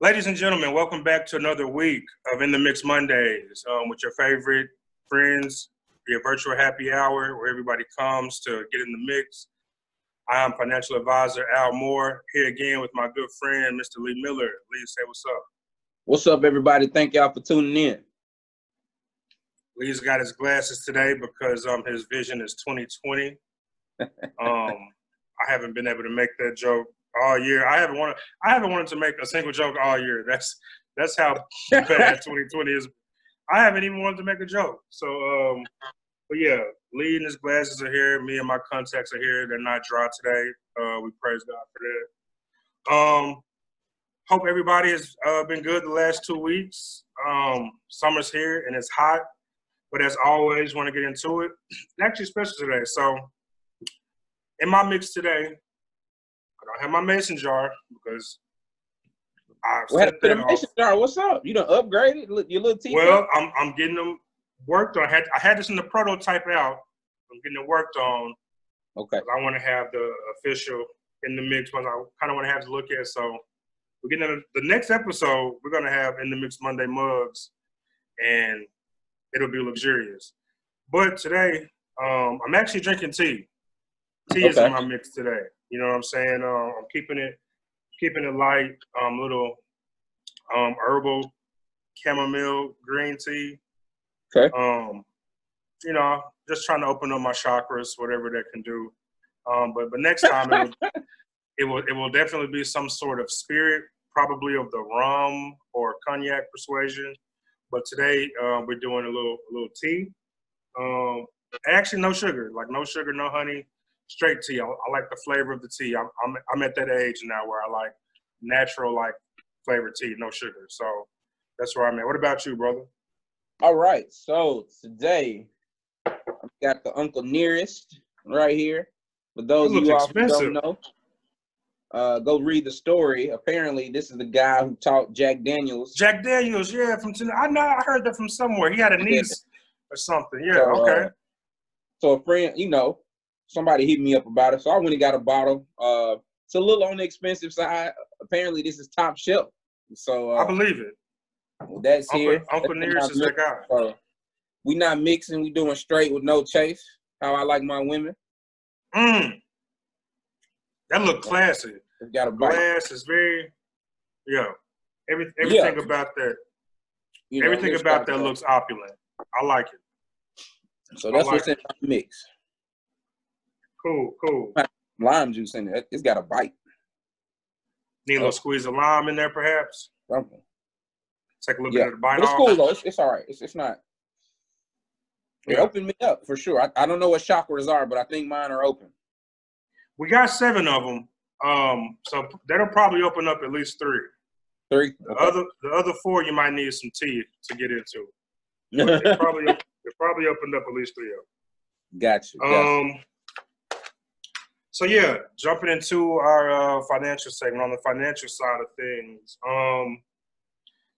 Ladies and gentlemen, welcome back to another week of In the Mix Mondays with your favorite friends, your virtual happy hour where everybody comes to get in the mix. I'm financial advisor Al Moore, here again with my good friend, Mr. Lee Miller. Lee, say what's up. What's up, everybody? Thank y'all for tuning in. Lee's got his glasses today because his vision is 20/20. I haven't been able to make that joke all year. I haven't wanted to make a single joke all year. That's how bad 2020 is. I haven't even wanted to make a joke. So, but yeah, Lee and his glasses are here. Me and my contacts are here. They're not dry today. We praise God for that. Hope everybody has been good the last 2 weeks. Summer's here and it's hot, but as always, want to get into it. It's actually special today. So, in my mix today, I don't have my mason jar because Mason jar? What's up? You done upgraded your little teeth? Well, I'm getting them worked on. I had this in the prototype out. I'm getting it worked on. Okay. I want to have the official in the mix one. I kind of want to have to look at. So we're getting the next episode. We're gonna have in the mix Monday mugs, and it'll be luxurious. But today, I'm actually drinking tea. Tea is in my mix today. You know what I'm saying? I'm keeping it light. Little herbal chamomile green tea. Okay. You know, just trying to open up my chakras, whatever that can do. But next time it will definitely be some sort of spirit, probably of the rum or cognac persuasion. But today we're doing a little tea. Actually, no sugar, no honey. Straight tea. I like the flavor of the tea. I'm at that age now where I like natural, flavored tea, no sugar. So that's where I'm at. What about you, brother? All right. So today I've got the Uncle Nearest right here. For those of you all who don't know, go read the story. Apparently, this is the guy who taught Jack Daniels. Jack Daniels, yeah, from Tennessee. I heard that from somewhere. He had a niece or something. Yeah, so, okay. So a friend, somebody hit me up about it. So I went and got a bottle. It's a little on the expensive side. Apparently, this is top shelf. So I believe it. That's here. Uncle Nearest is that guy. We not mixing. We doing straight with no chase. How I like my women. That look classy. It's got a bite. Glass is very, everything about that. Everything about that looks opulent. I like it. So that's what's in my mix. Cool. Lime juice in it. It's got a bite. Need a little squeeze of lime in there, perhaps? Something. Take a little bit of the bite off. It's cool, though. It's all right. It's not. It opened me up, for sure. I don't know what chakras are, but I think mine are open. We got 7 of them. So that'll probably open up at least 3. 3? Okay. The other 4, you might need some tea to get into. It probably opened up at least 3 of them. Gotcha. So yeah, jumping into our financial segment on the financial side of things.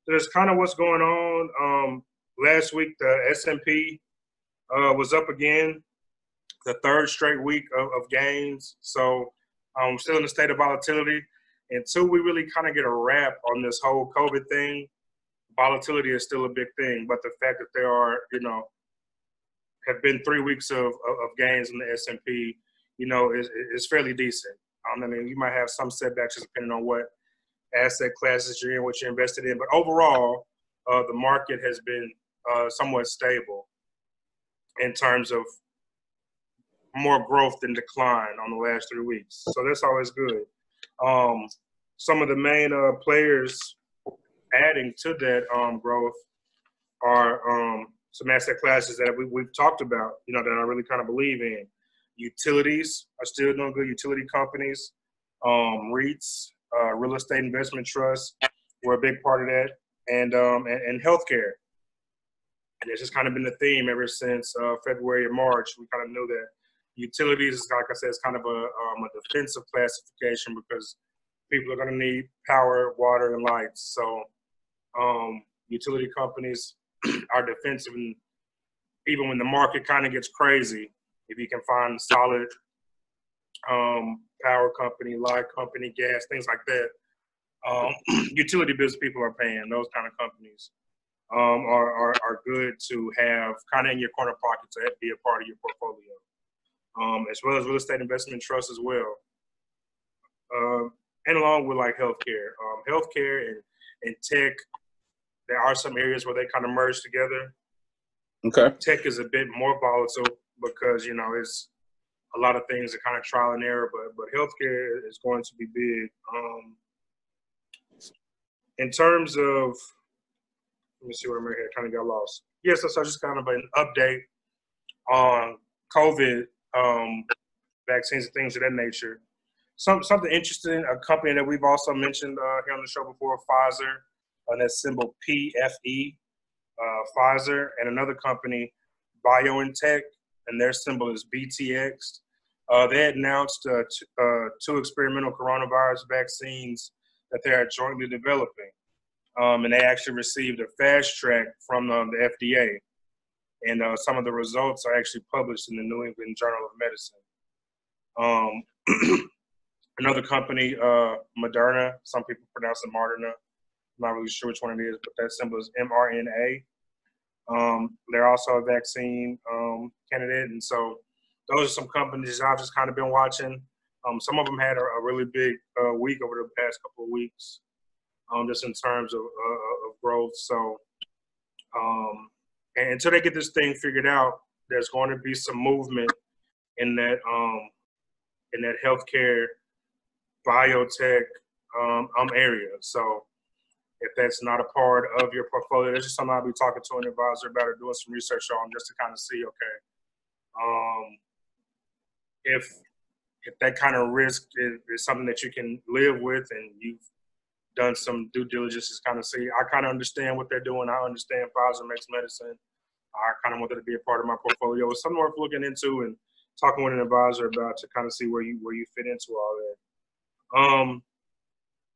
There's kind of what's going on. Last week, the S&P was up again, the 3rd straight week of gains. So still in a state of volatility. Until we really kind of get a wrap on this whole COVID thing, volatility is still a big thing. But the fact that there are, have been 3 weeks of gains in the S&P, is fairly decent. I mean, you might have some setbacks just depending on what asset classes you're in, what you're invested in. But overall, the market has been somewhat stable in terms of more growth than decline on the last 3 weeks. So that's always good. Some of the main players adding to that growth are some asset classes that we've talked about, that I really kind of believe in. Utilities are still doing good. Utility companies, REITs, real estate investment trusts were a big part of that, and healthcare. And it's just kind of been the theme ever since February and March. We kind of knew that utilities, like I said, is kind of a defensive classification because people are going to need power, water, and lights. So utility companies are defensive, and even when the market kind of gets crazy, if you can find solid power company, light company, gas, things like that, utility bills people are paying. Those kind of companies are good to have kind of in your corner pocket to be a part of your portfolio, as well as real estate investment trusts as well, and along with like healthcare and tech. There are some areas where they kind of merge together. Okay. Tech is a bit more volatile because it's a lot of things are kind of trial and error, but healthcare is going to be big. In terms of, let me see where I'm at here. Kind of got lost. Yes, so just kind of an update on COVID vaccines and things of that nature. Something interesting. A company that we've also mentioned here on the show before, Pfizer, on that symbol PFE, Pfizer, and another company, BioNTech, and their symbol is BTX. They had announced two experimental coronavirus vaccines that they are jointly developing. And they actually received a fast track from the FDA. And some of the results are actually published in the New England Journal of Medicine. Another company, Moderna, some people pronounce it Moderna. I'm not really sure which one it is, but that symbol is mRNA. They're also a vaccine candidate. And so those are some companies I've just kind of been watching. Some of them had a really big week over the past couple of weeks, just in terms of growth. So and until they get this thing figured out, there's going to be some movement in that healthcare biotech area. So if that's not a part of your portfolio, that's just something I'll be talking to an advisor about or doing some research on just to kind of see, okay, if that kind of risk is something that you can live with and you've done some due diligence to kind of see. I kind of understand what they're doing. I understand Pfizer makes medicine. I kind of want that to be a part of my portfolio. It's something worth looking into and talking with an advisor about to kind of see where you fit into all that.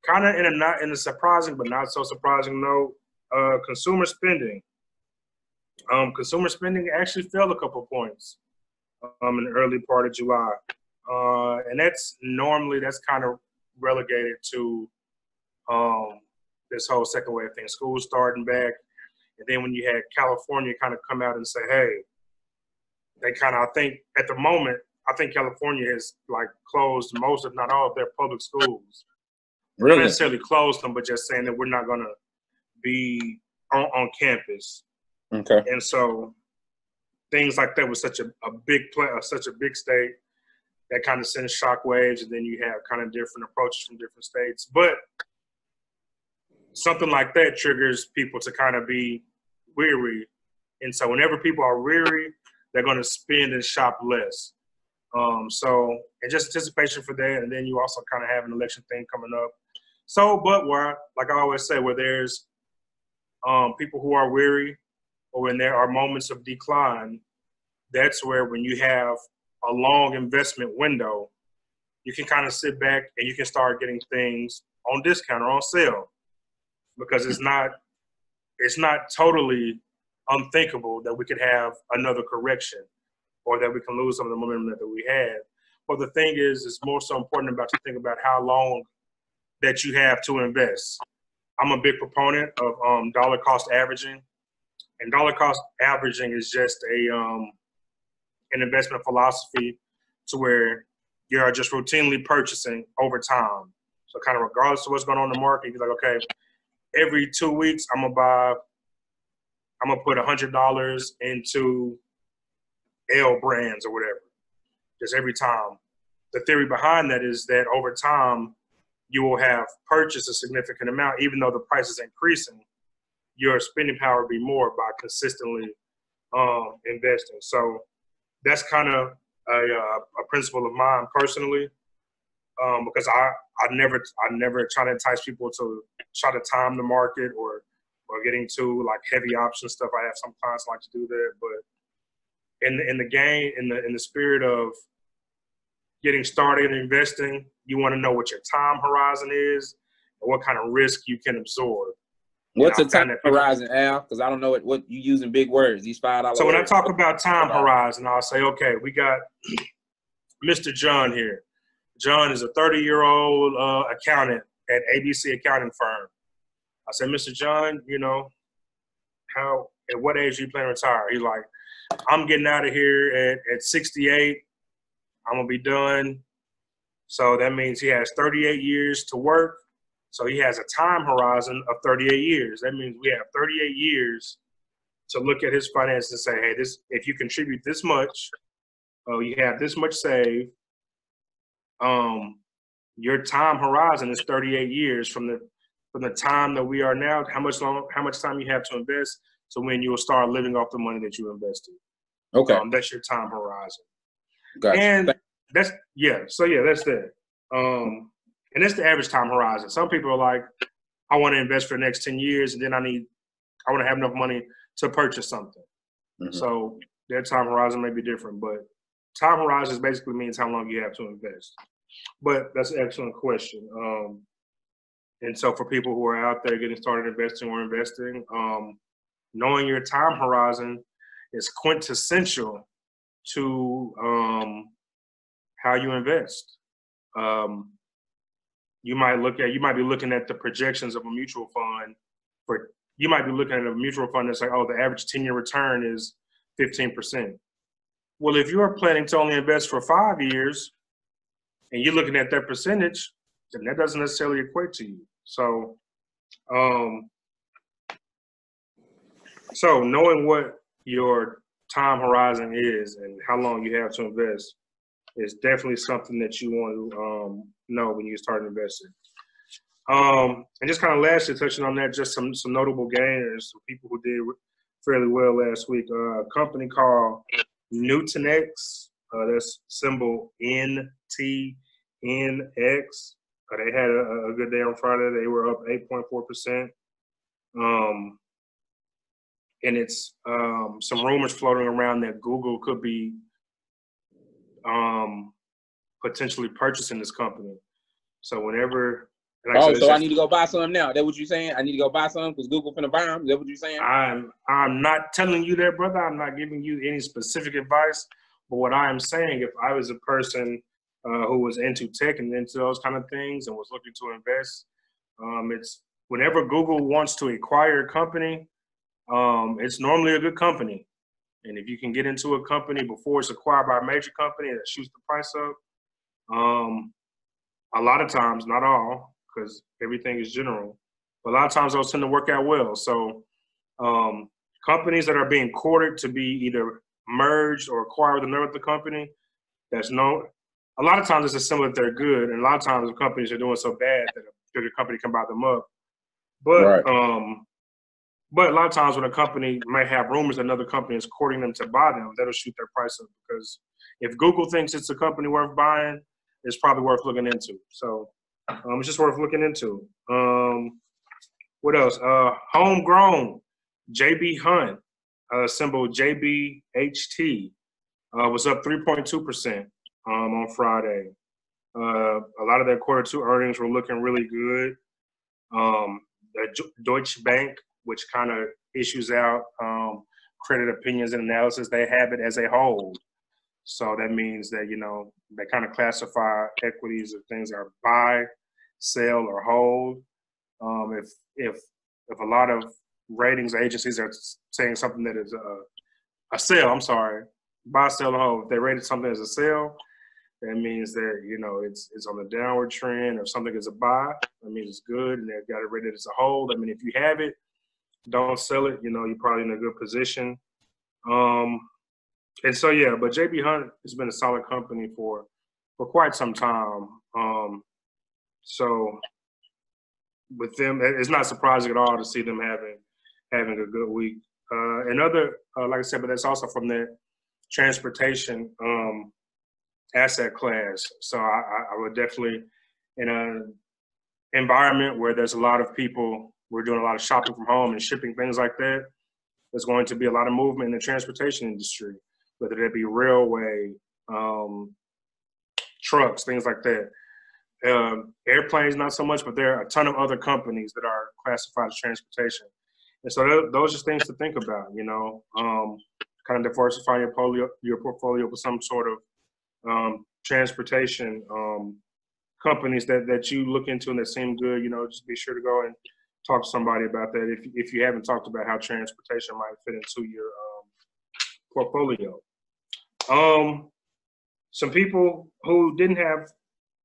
Kind of in a surprising but not so surprising note, consumer spending. Consumer spending actually fell a couple points in the early part of July. And that's kind of relegated to this whole second wave thing, school starting back. And then when you had California kind of come out and say, hey, they kind of, I think at the moment, I think California has like closed most, if not all, of their public schools. Really? Not necessarily closed them, but just saying that we're not going to be on campus. Okay. And so things like that was such a big state that kind of sends shockwaves, and then you have kind of different approaches from different states. But something like that triggers people to kind of be weary. And so whenever people are weary, they're going to spend and shop less. So, and just anticipation for that. And then you also kind of have an election thing coming up. So, but like I always say, where there's people who are weary or when there are moments of decline, that's where when you have a long investment window, you can kind of sit back and you can start getting things on discount or on sale, because it's not totally unthinkable that we could have another correction or that we can lose some of the momentum that we had. But the thing is, it's more so important about to think about how long that you have to invest. I'm a big proponent of dollar cost averaging, and dollar cost averaging is just an investment philosophy to where you're just routinely purchasing over time. So kind of regardless of what's going on in the market, you're like, okay, every 2 weeks I'm gonna put $100 into L brands or whatever, just every time. The theory behind that is that over time you will have purchased a significant amount, even though the price is increasing, your spending power will be more by consistently investing. So that's kind of a principle of mine personally, because I never try to entice people to try to time the market or getting to like heavy option stuff. I have some clients like to do that, but in the game, in the spirit of getting started in investing, you want to know what your time horizon is and what kind of risk you can absorb. What's the time horizon, Al? Because I don't know what you using big words. These $5. So when I talk about time horizon, I'll say, okay, we got Mr. John here. John is a 30-year-old accountant at ABC accounting firm. I said, Mr. John, at what age do you plan to retire? He's like, I'm getting out of here at 68. I'm going to be done. So that means he has 38 years to work. So he has a time horizon of 38 years. That means we have 38 years to look at his finances and say, hey, if you contribute this much, you have this much saved, your time horizon is 38 years from the time that we are now, how much time you have to invest to when you will start living off the money that you invested. Okay. That's your time horizon. Gotcha. And that's that. And that's the average time horizon. Some people are like, I want to invest for the next 10 years and then I want to have enough money to purchase something. Mm-hmm. So their time horizon may be different, but time horizon basically means how long you have to invest. But that's an excellent question. And so for people who are out there getting started investing, knowing your time horizon is quintessential to how you invest. You might be looking at the projections of a mutual fund. You might be looking at a mutual fund that's like, oh, the average 10-year return is 15%. Well, if you're planning to only invest for 5 years and you're looking at that percentage, then that doesn't necessarily equate to you. So, so knowing what your time horizon is and how long you have to invest is definitely something that you want to know when you start investing. And just kind of lastly, touching on that, just some notable gainers, some people who did fairly well last week. A company called Nutanix, that's symbol NTNX. They had a good day on Friday. They were up 8.4%. And it's some rumors floating around that Google could be potentially purchasing this company. So whenever, so I need to go buy some now. That what you're saying? I need to go buy some because Google finna buy them. Is that what you're saying? I'm not telling you that, brother. I'm not giving you any specific advice. But what I am saying, if I was a person who was into tech and into those kind of things and was looking to invest, it's whenever Google wants to acquire a company, it's normally a good company. And if you can get into a company before it's acquired by a major company that shoots the price up, a lot of times, not all, because everything is general, but a lot of times those tend to work out well. So companies that are being courted to be either merged or acquired with another company that's known, a lot of times it's a symbol that they're good, and a lot of times the companies are doing so bad that a bigger company can buy them up. But right. But a lot of times when a company might have rumors that another company is courting them to buy them, that'll shoot their price up, because if Google thinks it's a company worth buying, it's probably worth looking into. So it's just worth looking into. What else? Homegrown, JB Hunt, symbol JBHT, was up 3.2% on Friday. A lot of their Q2 earnings were looking really good. Deutsche Bank, which kind of issues out credit opinions and analysis, they have it as a hold. So that means that, they kind of classify equities of things that are buy, sell, or hold. If a lot of ratings agencies are saying something that is a sell, buy, sell, and hold. If they rated something as a sell, that means that, it's on the downward trend. If something is a buy, that means it's good, and they've got it rated as a hold. I mean, if you have it, don't sell it. You're probably in a good position. And so, yeah, but JB Hunt has been a solid company for quite some time. So with them, it's not surprising at all to see them having a good week. Another, like I said, but that's also from the transportation asset class. So I would definitely, in an environment where there's a lot of people, we're doing a lot of shopping from home and shipping, things like that, there's going to be a lot of movement in the transportation industry, whether it be railway, trucks, things like that. Airplanes, not so much, but there are a ton of other companies that are classified as transportation. And so those are things to think about, kind of diversify your portfolio with some sort of transportation companies that you look into and that seem good, just be sure to go and talk to somebody about that if you haven't talked about how transportation might fit into your portfolio. Some people who didn't have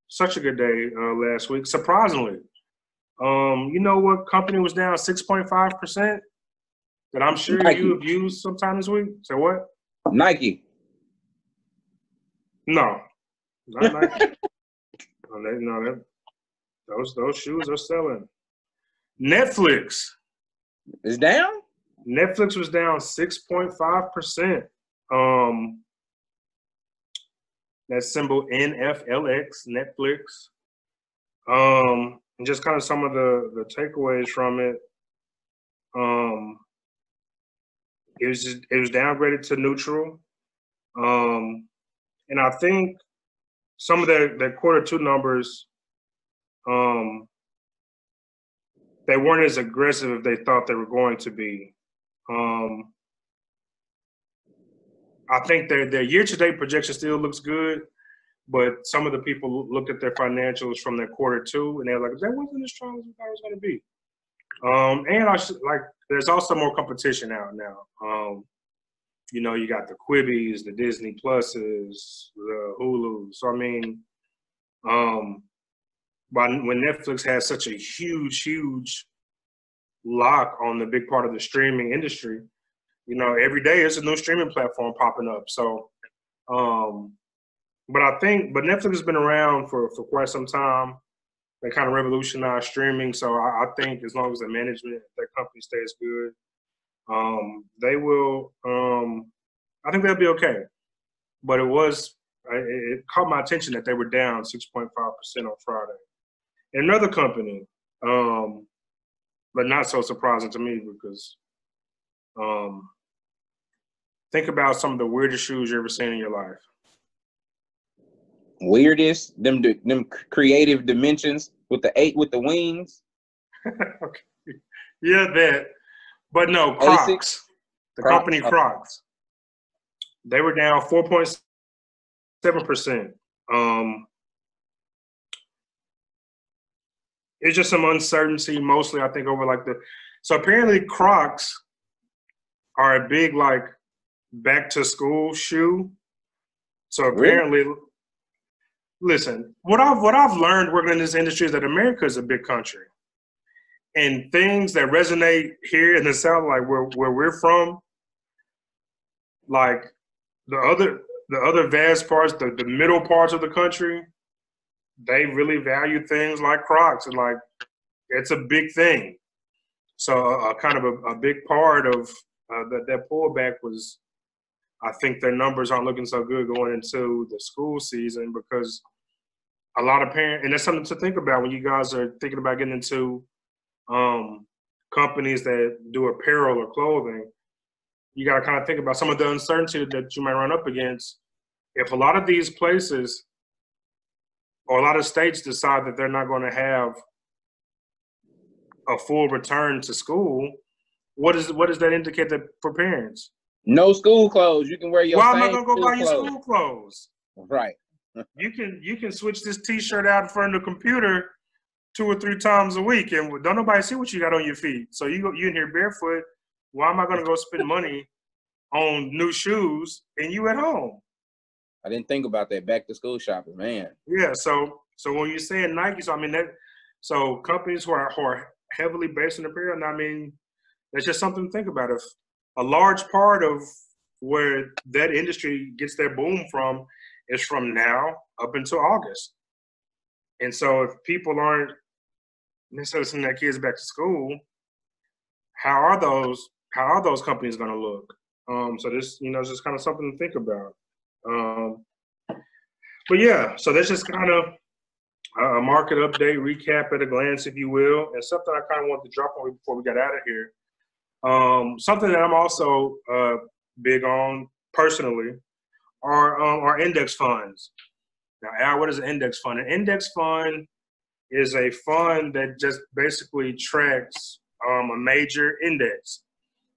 such a good day last week, surprisingly. You know what company was down 6.5% that I'm sure Nike. you have used sometime this week? Say what? Nike. No, not Nike. No, those shoes are selling. Netflix. It's down? Netflix was down 6.5%. That symbol NFLX, Netflix. And just kind of some of the takeaways from it. It was downgraded to neutral. And I think some of their Q2 numbers, they weren't as aggressive as they thought they were going to be. I think their year-to-date projection still looks good, but some of the people looked at their financials from their Q2 and they're like, that wasn't as strong as we thought it was going to be. And there's also more competition out now. You got the Quibbies, the Disney Pluses, the Hulu. So I mean, when Netflix has such a huge lock on the big part of the streaming industry, every day it's a new streaming platform popping up. So, but Netflix has been around for quite some time. They kind of revolutionized streaming. So I think as long as the management, that company stays good, they will. I think they'll be okay. But it caught my attention that they were down 6.5% on Friday. Another company, but not so surprising to me because think about some of the weirdest shoes you ever seen in your life. Weirdest? Them creative dimensions with the 8 with the wings? Okay. Yeah, that. But no, Crocs. Asics? The company Crocs. They were down 4.7%. It's just some uncertainty, mostly I think over so apparently Crocs are a big back to school shoe. So apparently, really? Listen, what I've learned working in this industry is that America is a big country, and things that resonate here in the South, like where we're from, like the other vast parts, the middle parts of the country, they really value things like Crocs, and it's a big thing. So kind of a big part of that pullback was, I think their numbers aren't looking so good going into the school season because a lot of parents, and that's something to think about when you guys are thinking about getting into companies that do apparel or clothing. You got to kind of think about some of the uncertainty that you might run up against. If a lot of these places or a lot of states decide that they're not going to have a full return to school, what does that indicate for parents? No school clothes. You can wear your. Why am I going to go buy you school clothes? Right. You can switch this T-shirt out in front of the computer 2 or 3 times a week, and don't nobody see what you got on your feet. So you in here barefoot. Why am I going to go spend money on new shoes and you at home? I didn't think about that back to school shopping, man. Yeah. So when you're saying Nike, so I mean so companies who are heavily based in apparel, I mean, that's just something to think about. If a large part of where that industry gets their boom from is from now up until August. And so if people aren't necessarily sending their kids back to school, how are those companies going to look? So this, is just kind of something to think about. But yeah, so that's just kind of a market update, recap at a glance, if you will, and something I kind of wanted to drop on you before we got out of here. Something that I'm also big on personally are index funds. Now, Al, what is an index fund? An index fund is a fund that just basically tracks a major index.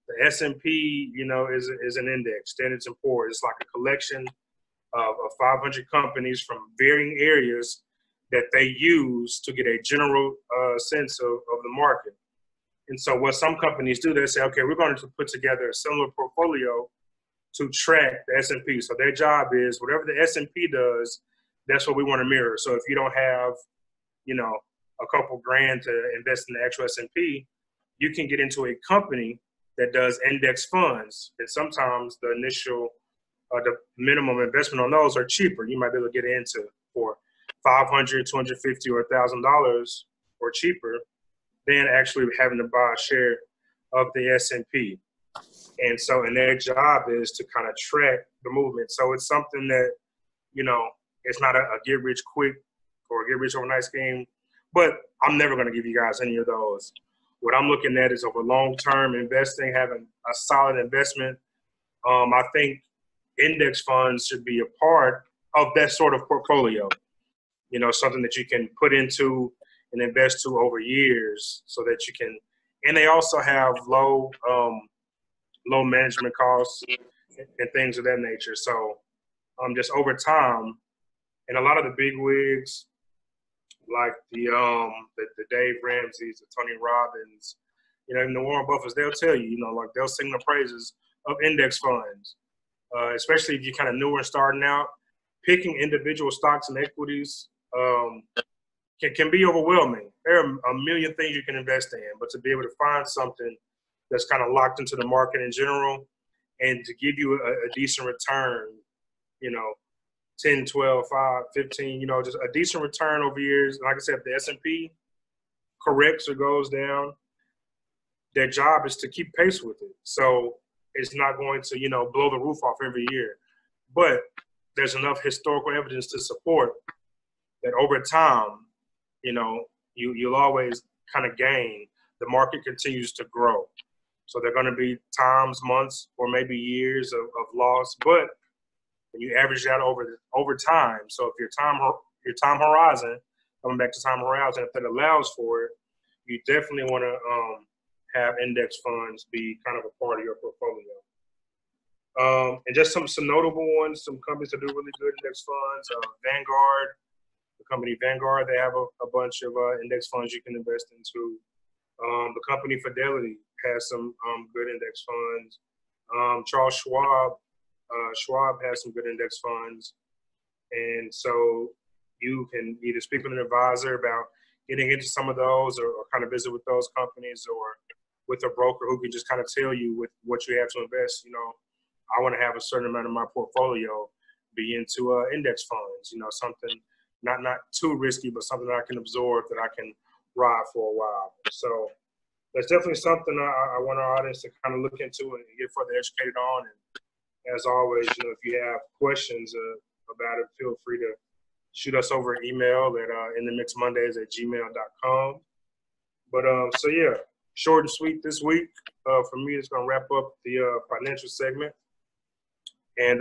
The S&P, is an index. Standard & Poor's. It's like a collection of 500 companies from varying areas that they use to get a general sense of the market. And so what some companies do, they say, okay, we're going to put together a similar portfolio to track the S&P. So their job is whatever the S&P does, that's what we want to mirror. So if you don't have, a couple grand to invest in the actual S&P, you can get into a company that does index funds. And sometimes the initial, the minimum investment on those are cheaper. You might be able to get into for $500, $250, or $1,000 or cheaper than actually having to buy a share of the S&P. And their job is to kind of track the movement. So it's something that, it's not a get rich quick or a get rich overnight scheme, but I'm never going to give you guys any of those. What I'm looking at is over long-term investing, having a solid investment. I think index funds should be a part of that sort of portfolio, something that you can put into and invest to over years so that you can, and they also have low management costs and things of that nature. So just over time, and a lot of the big wigs, like the Dave Ramseys, the Tony Robbins, even the Warren Buffetts, they'll tell you, like they'll sing the praises of index funds, especially if you're kind of newer and starting out. Picking individual stocks and equities can be overwhelming. There are a million things you can invest in, but to be able to find something that's kind of locked into the market in general and to give you a decent return, 10, 12, 5, 15, just a decent return over years. Like I said, if the S&P corrects or goes down, their job is to keep pace with it. So it's not going to, blow the roof off every year. But there's enough historical evidence to support that over time, you'll always kind of gain. The market continues to grow. So there are going to be times, months, or maybe years of loss, but when you average that over time, so if your time horizon, coming back to time horizon, if that allows for it, you definitely want to have index funds be kind of a part of your portfolio. And just some notable ones, some companies that do really good index funds. Vanguard, the company Vanguard, they have a bunch of index funds you can invest into. The company Fidelity has some good index funds. Charles Schwab has some good index funds. And so you can either speak with an advisor about getting into some of those or kind of visit with those companies or with a broker who can just kind of tell you with what you have to invest. I want to have a certain amount of my portfolio be into index funds, something not too risky, but something that I can absorb, that I can ride for a while. So that's definitely something I want our audience to kind of look into and get further educated on. And as always, if you have questions about it, feel free to shoot us over an email at inthemixmondays@gmail.com. But so yeah, short and sweet this week. For me, it's gonna wrap up the financial segment. And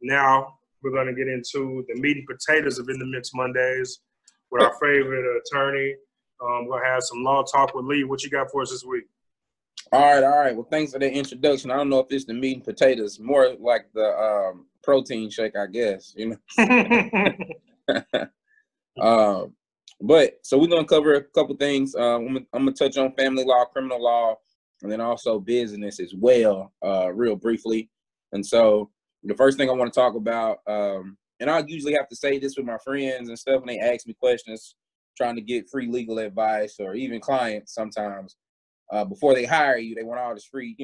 now we're going to get into the meat and potatoes of In the Mix Mondays with our favorite attorney. We're going to have some law talk with Lee. What you got for us this week? All right. Well, thanks for the introduction. I don't know if it's the meat and potatoes, more like the protein shake, I guess, But so we're going to cover a couple things. I'm going to touch on family law, criminal law, and then also business as well, real briefly. And so the first thing I want to talk about, and I usually have to say this with my friends and stuff when they ask me questions, trying to get free legal advice, or even clients sometimes, before they hire you, they want all this free,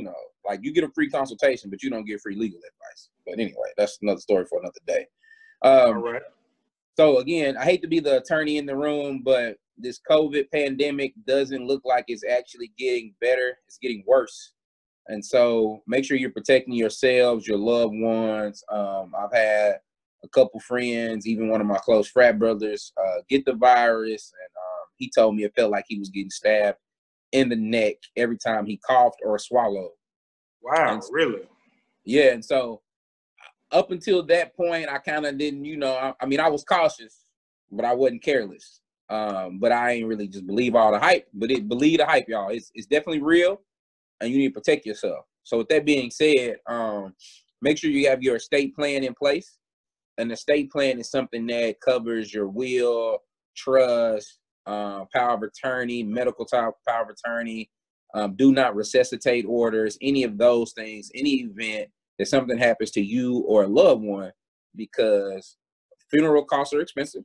like you get a free consultation, but you don't get free legal advice. But anyway, that's another story for another day. All right. So again, I hate to be the attorney in the room, but this COVID pandemic doesn't look like it's actually getting better. It's getting worse. And so make sure you're protecting yourselves, your loved ones. I've had a couple friends, even one of my close frat brothers, get the virus. And he told me it felt like he was getting stabbed in the neck every time he coughed or swallowed. Wow, really? Yeah. And so up until that point, I kind of didn't, I was cautious, but I wasn't careless. But I ain't really just believe all the hype, but believe the hype, y'all. It's definitely real. And you need to protect yourself. So with that being said, make sure you have your estate plan in place. an estate plan is something that covers your will, trust, power of attorney, medical power of attorney, do not resuscitate orders, any of those things, any event that something happens to you or a loved one, because funeral costs are expensive.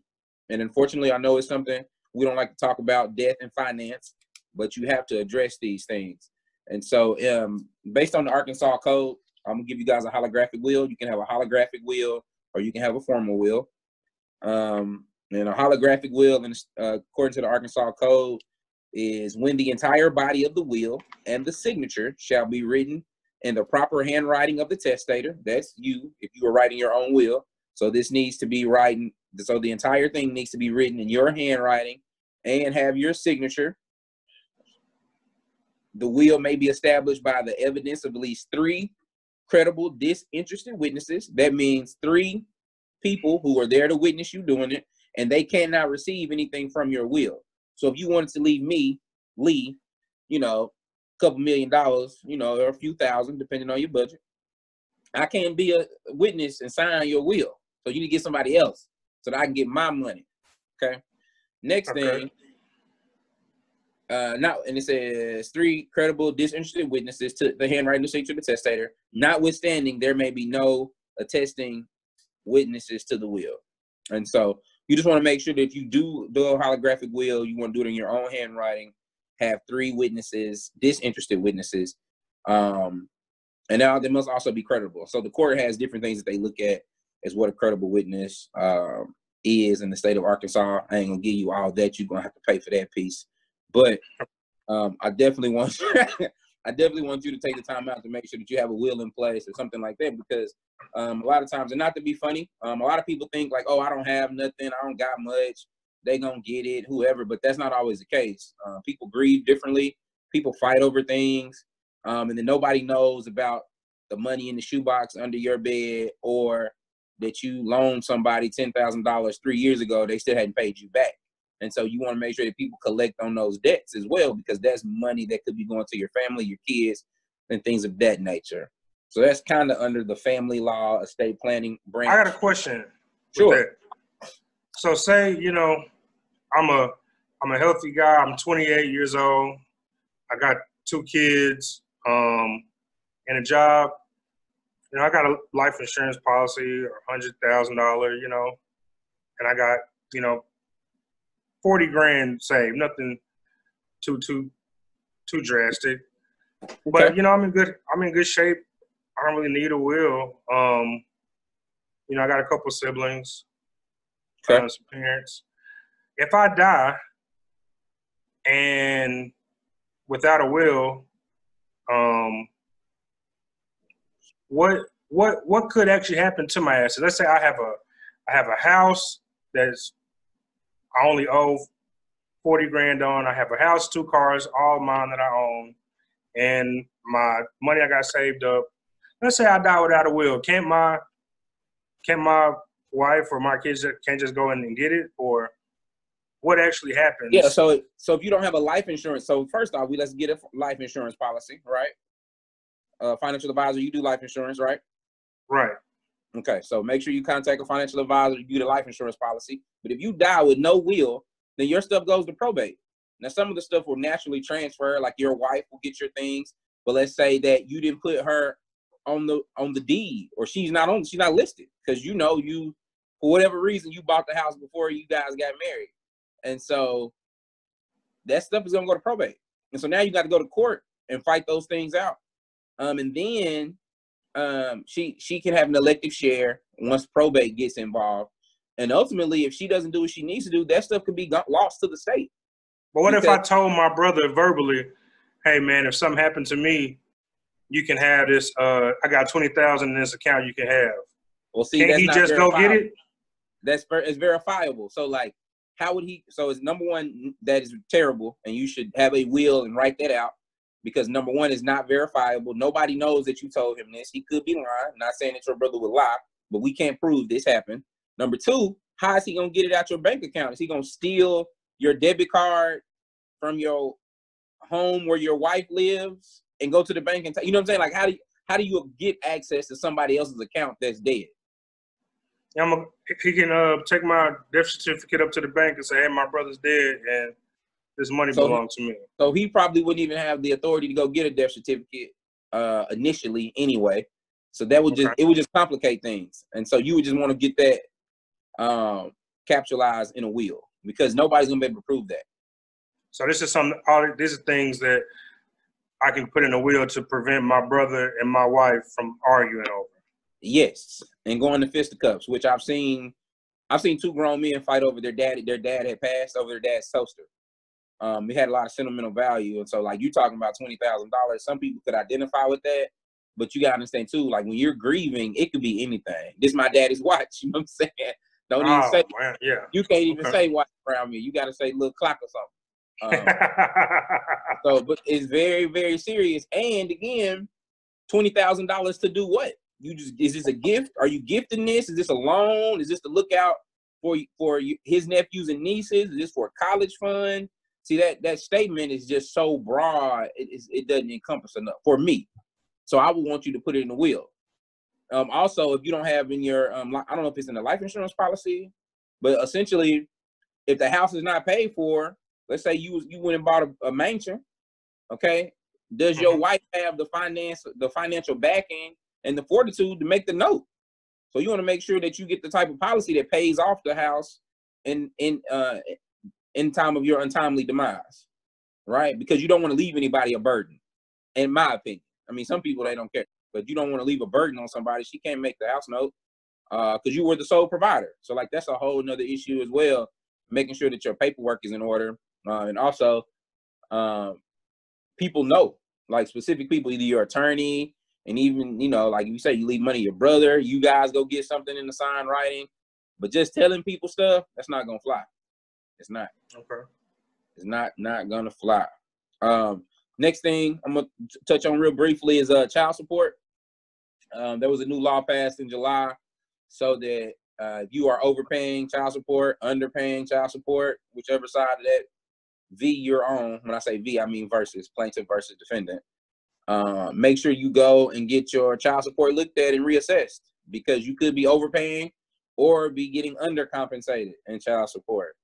And unfortunately, I know it's something we don't like to talk about, death and finance, but you have to address these things. And so based on the Arkansas code, I'm gonna give you guys a holographic will. You can have a holographic will, or you can have a formal will. And a holographic will, according to the Arkansas code, is when the entire body of the will and the signature shall be written in the proper handwriting of the testator. That's you, if you were writing your own will. So this needs to be writing. So the entire thing needs to be written in your handwriting and have your signature. The will may be established by the evidence of at least 3 credible, disinterested witnesses. That means 3 people who are there to witness you doing it, and they cannot receive anything from your will. So if you wanted to leave me, Lee, you know, a couple $1 million, you know, or a few thousand, depending on your budget, I can't be a witness and sign your will. So you need to get somebody else so that I can get my money. Okay. Next thing, now, and it says 3 credible, disinterested witnesses to the handwriting signature of the testator. Notwithstanding, there may be no attesting witnesses to the will. And so you just want to make sure that if you do a holographic will, you want to do it in your own handwriting, have 3 witnesses, disinterested witnesses. And now they must also be credible. So the court has different things that they look at as what a credible witness is in the state of Arkansas. I ain't gonna give you all that. You're gonna have to pay for that piece. But I definitely want I definitely want you to take the time out to make sure that you have a will in place or something like that, because a lot of times, and not to be funny, a lot of people think like, oh, I don't have nothing, I don't got much, they gonna get it, whoever, but that's not always the case. People grieve differently, people fight over things, and then nobody knows about the money in the shoebox under your bed, or that you loaned somebody $10,000 3 years ago, they still hadn't paid you back. And so you want to make sure that people collect on those debts as well, because that's money that could be going to your family, your kids, and things of that nature. So that's kind of under the family law, estate planning branch. I got a question. Sure. So say, you know, I'm a healthy guy. I'm 28 years old. I got 2 kids, and a job. You know, I got a life insurance policy, or $100,000, you know, and I got, you know, 40 grand saved, nothing too drastic. Okay. But you know, I'm in good shape. I don't really need a will. You know, I got a couple siblings, some parents. If I die and without a will, what could actually happen to my assets? Let's say I have a house that's I only owe 40 grand on. I have a house, 2 cars, all mine that I own, and my money I got saved up. Let's say I die without a will. Can't my wife or my kids can't just go in and get it, or what actually happens? Yeah. So if you don't have a life insurance, so first off, let's get a life insurance policy, right? Financial advisor, you do life insurance, right? Right. Okay, so make sure you contact a financial advisor to get a life insurance policy. But if you die with no will, then your stuff goes to probate. Now, some of the stuff will naturally transfer, like your wife will get your things. But let's say that you didn't put her on the deed, or she's not listed, because you know, you, for whatever reason, you bought the house before you guys got married, and so that stuff is gonna go to probate. And so now you got to go to court and fight those things out. And then she can have an elective share once probate gets involved. And ultimately, if she doesn't do what she needs to do, that stuff could be lost to the state. But what if I told my brother verbally, hey man, if something happened to me, you can have this, I got 20,000 in this account you can have. Well, see, can't he just go get it? It's verifiable. So like, how would he, so it's number one, that is terrible, and you should have a will and write that out. Because number one, is not verifiable. Nobody knows that you told him this. He could be lying. I'm not saying that your brother would lie, but we can't prove this happened. Number two, how is he gonna get it out your bank account? Is he gonna steal your debit card from your home where your wife lives and go to the bank and you know what I'm saying? Like, how do you get access to somebody else's account that's dead? Yeah, he can take my death certificate up to the bank and say, "Hey, my brother's dead, and this money belongs to me." So he probably wouldn't even have the authority to go get a death certificate initially, anyway. So that would it would just complicate things, and so you would just want to get that capitalized in a will because nobody's gonna be able to prove that. So this is these are things that I can put in a will to prevent my brother and my wife from arguing over. Yes, and going to fisticuffs, which I've seen two grown men fight over their dad. Their dad had passed over their dad's toaster. It had a lot of sentimental value, and so like you talking about $20,000. Some people could identify with that, but you gotta understand too. Like when you're grieving, it could be anything. This is my daddy's watch. You know what I'm saying? Don't even say. Man, yeah. You can't even say watch around me. You gotta say little clock or something. So, but it's very, very serious. And again, $20,000 to do what? Is this a gift? Are you gifting this? Is this a loan? Is this to look out for his nephews and nieces? Is this for a college fund? See, that statement is just so broad. It doesn't encompass enough for me. So I would want you to put it in the will. Also, if you don't have in your, I don't know if it's in the life insurance policy, but essentially, if the house is not paid for, let's say you went and bought a mansion, okay? Does your wife have the financial backing and the fortitude to make the note? So you want to make sure that you get the type of policy that pays off the house in time of your untimely demise, right? Because you don't want to leave anybody a burden, in my opinion. I mean, some people, they don't care, but you don't want to leave a burden on somebody. She can't make the house note because you were the sole provider. So like that's a whole nother issue as well, making sure that your paperwork is in order. And also people know, like specific people, either your attorney, and even, you know, like you say, you leave money to your brother, you guys go get something in the sign writing, but just telling people stuff, that's not going to fly. It's not. Okay. It's not going to fly. Next thing I'm going to touch on real briefly is child support. There was a new law passed in July so that if you are overpaying child support, underpaying child support, whichever side of that V you're on, when I say V, I mean versus, plaintiff versus defendant, make sure you go and get your child support looked at and reassessed because you could be overpaying or be getting undercompensated in child support.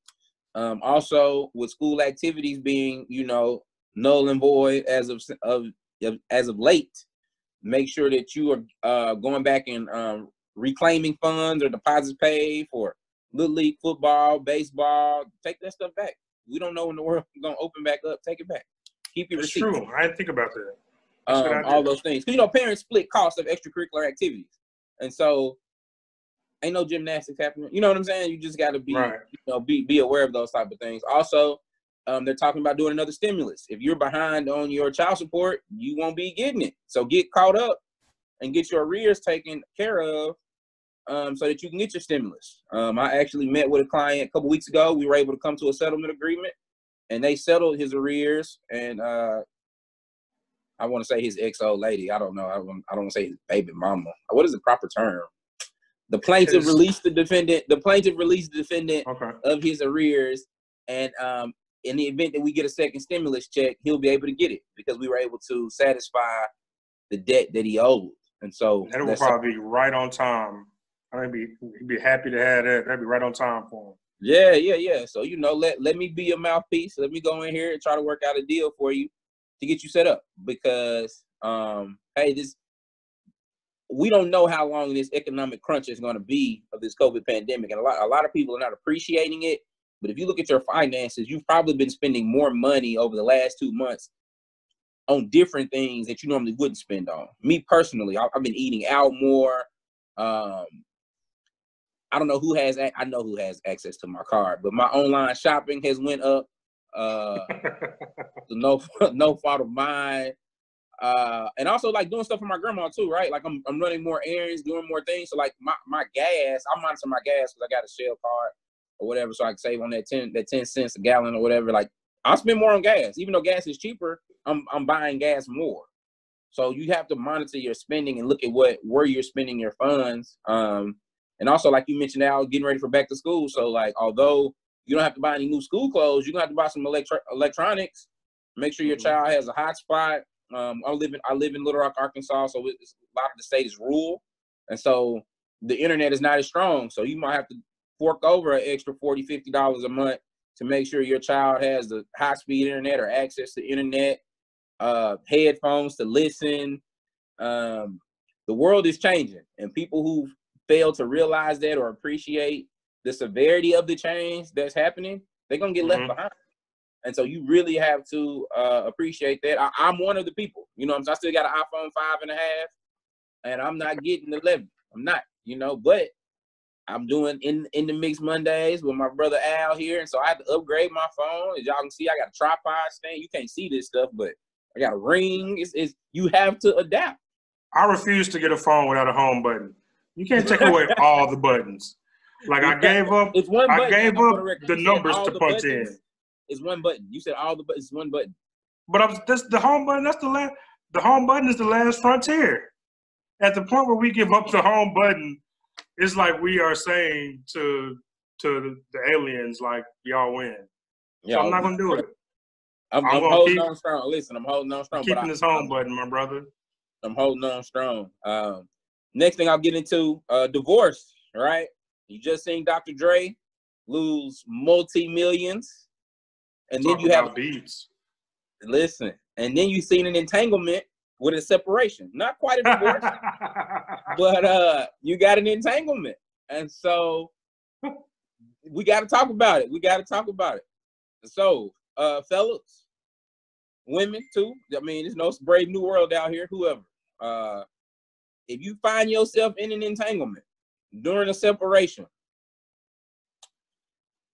Also, with school activities being, you know, null and void as of late, make sure that you are going back and reclaiming funds or deposits paid for Little League football, baseball. Take that stuff back. We don't know when the world is going to open back up. Take it back. Keep your receipts. True. I didn't think about that. All those things. You know, parents split costs of extracurricular activities. And so ain't no gymnastics happening. You know what I'm saying? You just got to be, you know, be aware of those type of things. Also, they're talking about doing another stimulus. If you're behind on your child support, you won't be getting it. So get caught up and get your arrears taken care of so that you can get your stimulus. I actually met with a client a couple weeks ago. We were able to come to a settlement agreement, and they settled his arrears. And I want to say his ex-old lady. I don't know. I don't want to say his baby mama. What is the proper term? The plaintiff released the defendant. The plaintiff released the defendant of his arrears, and in the event that we get a second stimulus check, he'll be able to get it because we were able to satisfy the debt that he owed. And so that will probably be right on time. He'd be happy to have that. That'd be right on time for him. Yeah. So, you know, let me be your mouthpiece. Let me go in here and try to work out a deal for you to get you set up because, hey, we don't know how long this economic crunch is going to be of this COVID pandemic. And a lot of people are not appreciating it. But if you look at your finances, you've probably been spending more money over the last 2 months on different things that you normally wouldn't spend on. Me personally, I've been eating out more. I don't know I know who has access to my card, but my online shopping has went up. No fault of mine. And also like doing stuff for my grandma too, right? Like I'm running more errands, doing more things. So like my gas, I monitor my gas because I got a Shell card or whatever, so I can save on that 10 cents a gallon or whatever. Like I spend more on gas, even though gas is cheaper. I'm buying gas more. So you have to monitor your spending and look at where you're spending your funds. And also, like you mentioned, Al, getting ready for back to school. So, like, although you don't have to buy any new school clothes, you're gonna have to buy some electronics. Make sure your child has a hotspot. I live in Little Rock, Arkansas, so a lot of the state is rural, and so the internet is not as strong. So you might have to fork over an extra $40, $50 a month to make sure your child has the high-speed internet or access to internet, headphones to listen. The world is changing, and people who fail to realize that or appreciate the severity of the change that's happening, they're going to get left behind. And so you really have to appreciate that. I'm one of the people, you know, I still got an iPhone 5.5, and I'm not getting 11. I'm not, you know, but I'm doing in the mix Mondays with my brother Al here. And so I had to upgrade my phone. As y'all can see, I got a tripod stand. You can't see this stuff, but I got a ring. It's you have to adapt. I refuse to get a phone without a home button. You can't take away all the buttons. Like I gave up. It's one button. I gave up the numbers to punch in. It's one button. You said all the buttons. It's one button. But that's the home button. That's the last. The home button is the last frontier. At the point where we give up the home button, it's like we are saying to the aliens, like, y'all win. Yeah, so I'm not gonna do it. I'm holding on strong. Listen, I'm holding on strong. Keeping this home button, my brother. I'm holding on strong. Next thing I'll get into, divorce, right? You just seen Dr. Dre lose multi-millions. And then you have beats. Listen, and then you seen an entanglement with a separation. Not quite a divorce, but you got an entanglement. And so we got to talk about it. So, fellas, women too. I mean, there's no brave new world out here, whoever. If you find yourself in an entanglement during a separation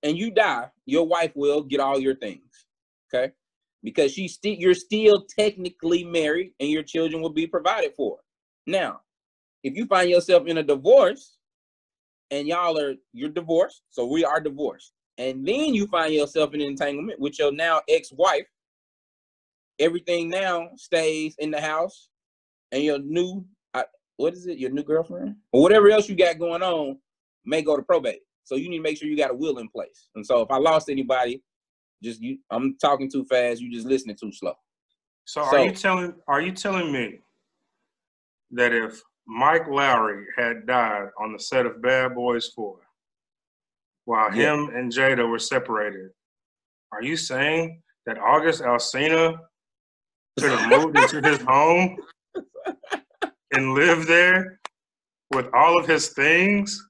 and you die, your wife will get all your things, okay? Because you're still technically married and your children will be provided for. Now, if you find yourself in a divorce and you're divorced, so we are divorced, and then you find yourself in an entanglement with your now ex-wife, everything now stays in the house, and your new, your new girlfriend? Or whatever else you got going on may go to probate. So you need to make sure you got a will in place. And so if I lost anybody, I'm talking too fast, you just listening too slow. So are you telling me that if Mike Lowry had died on the set of Bad Boys 4 while him and Jada were separated, are you saying that August Alsina could have moved into his home and lived there with all of his things?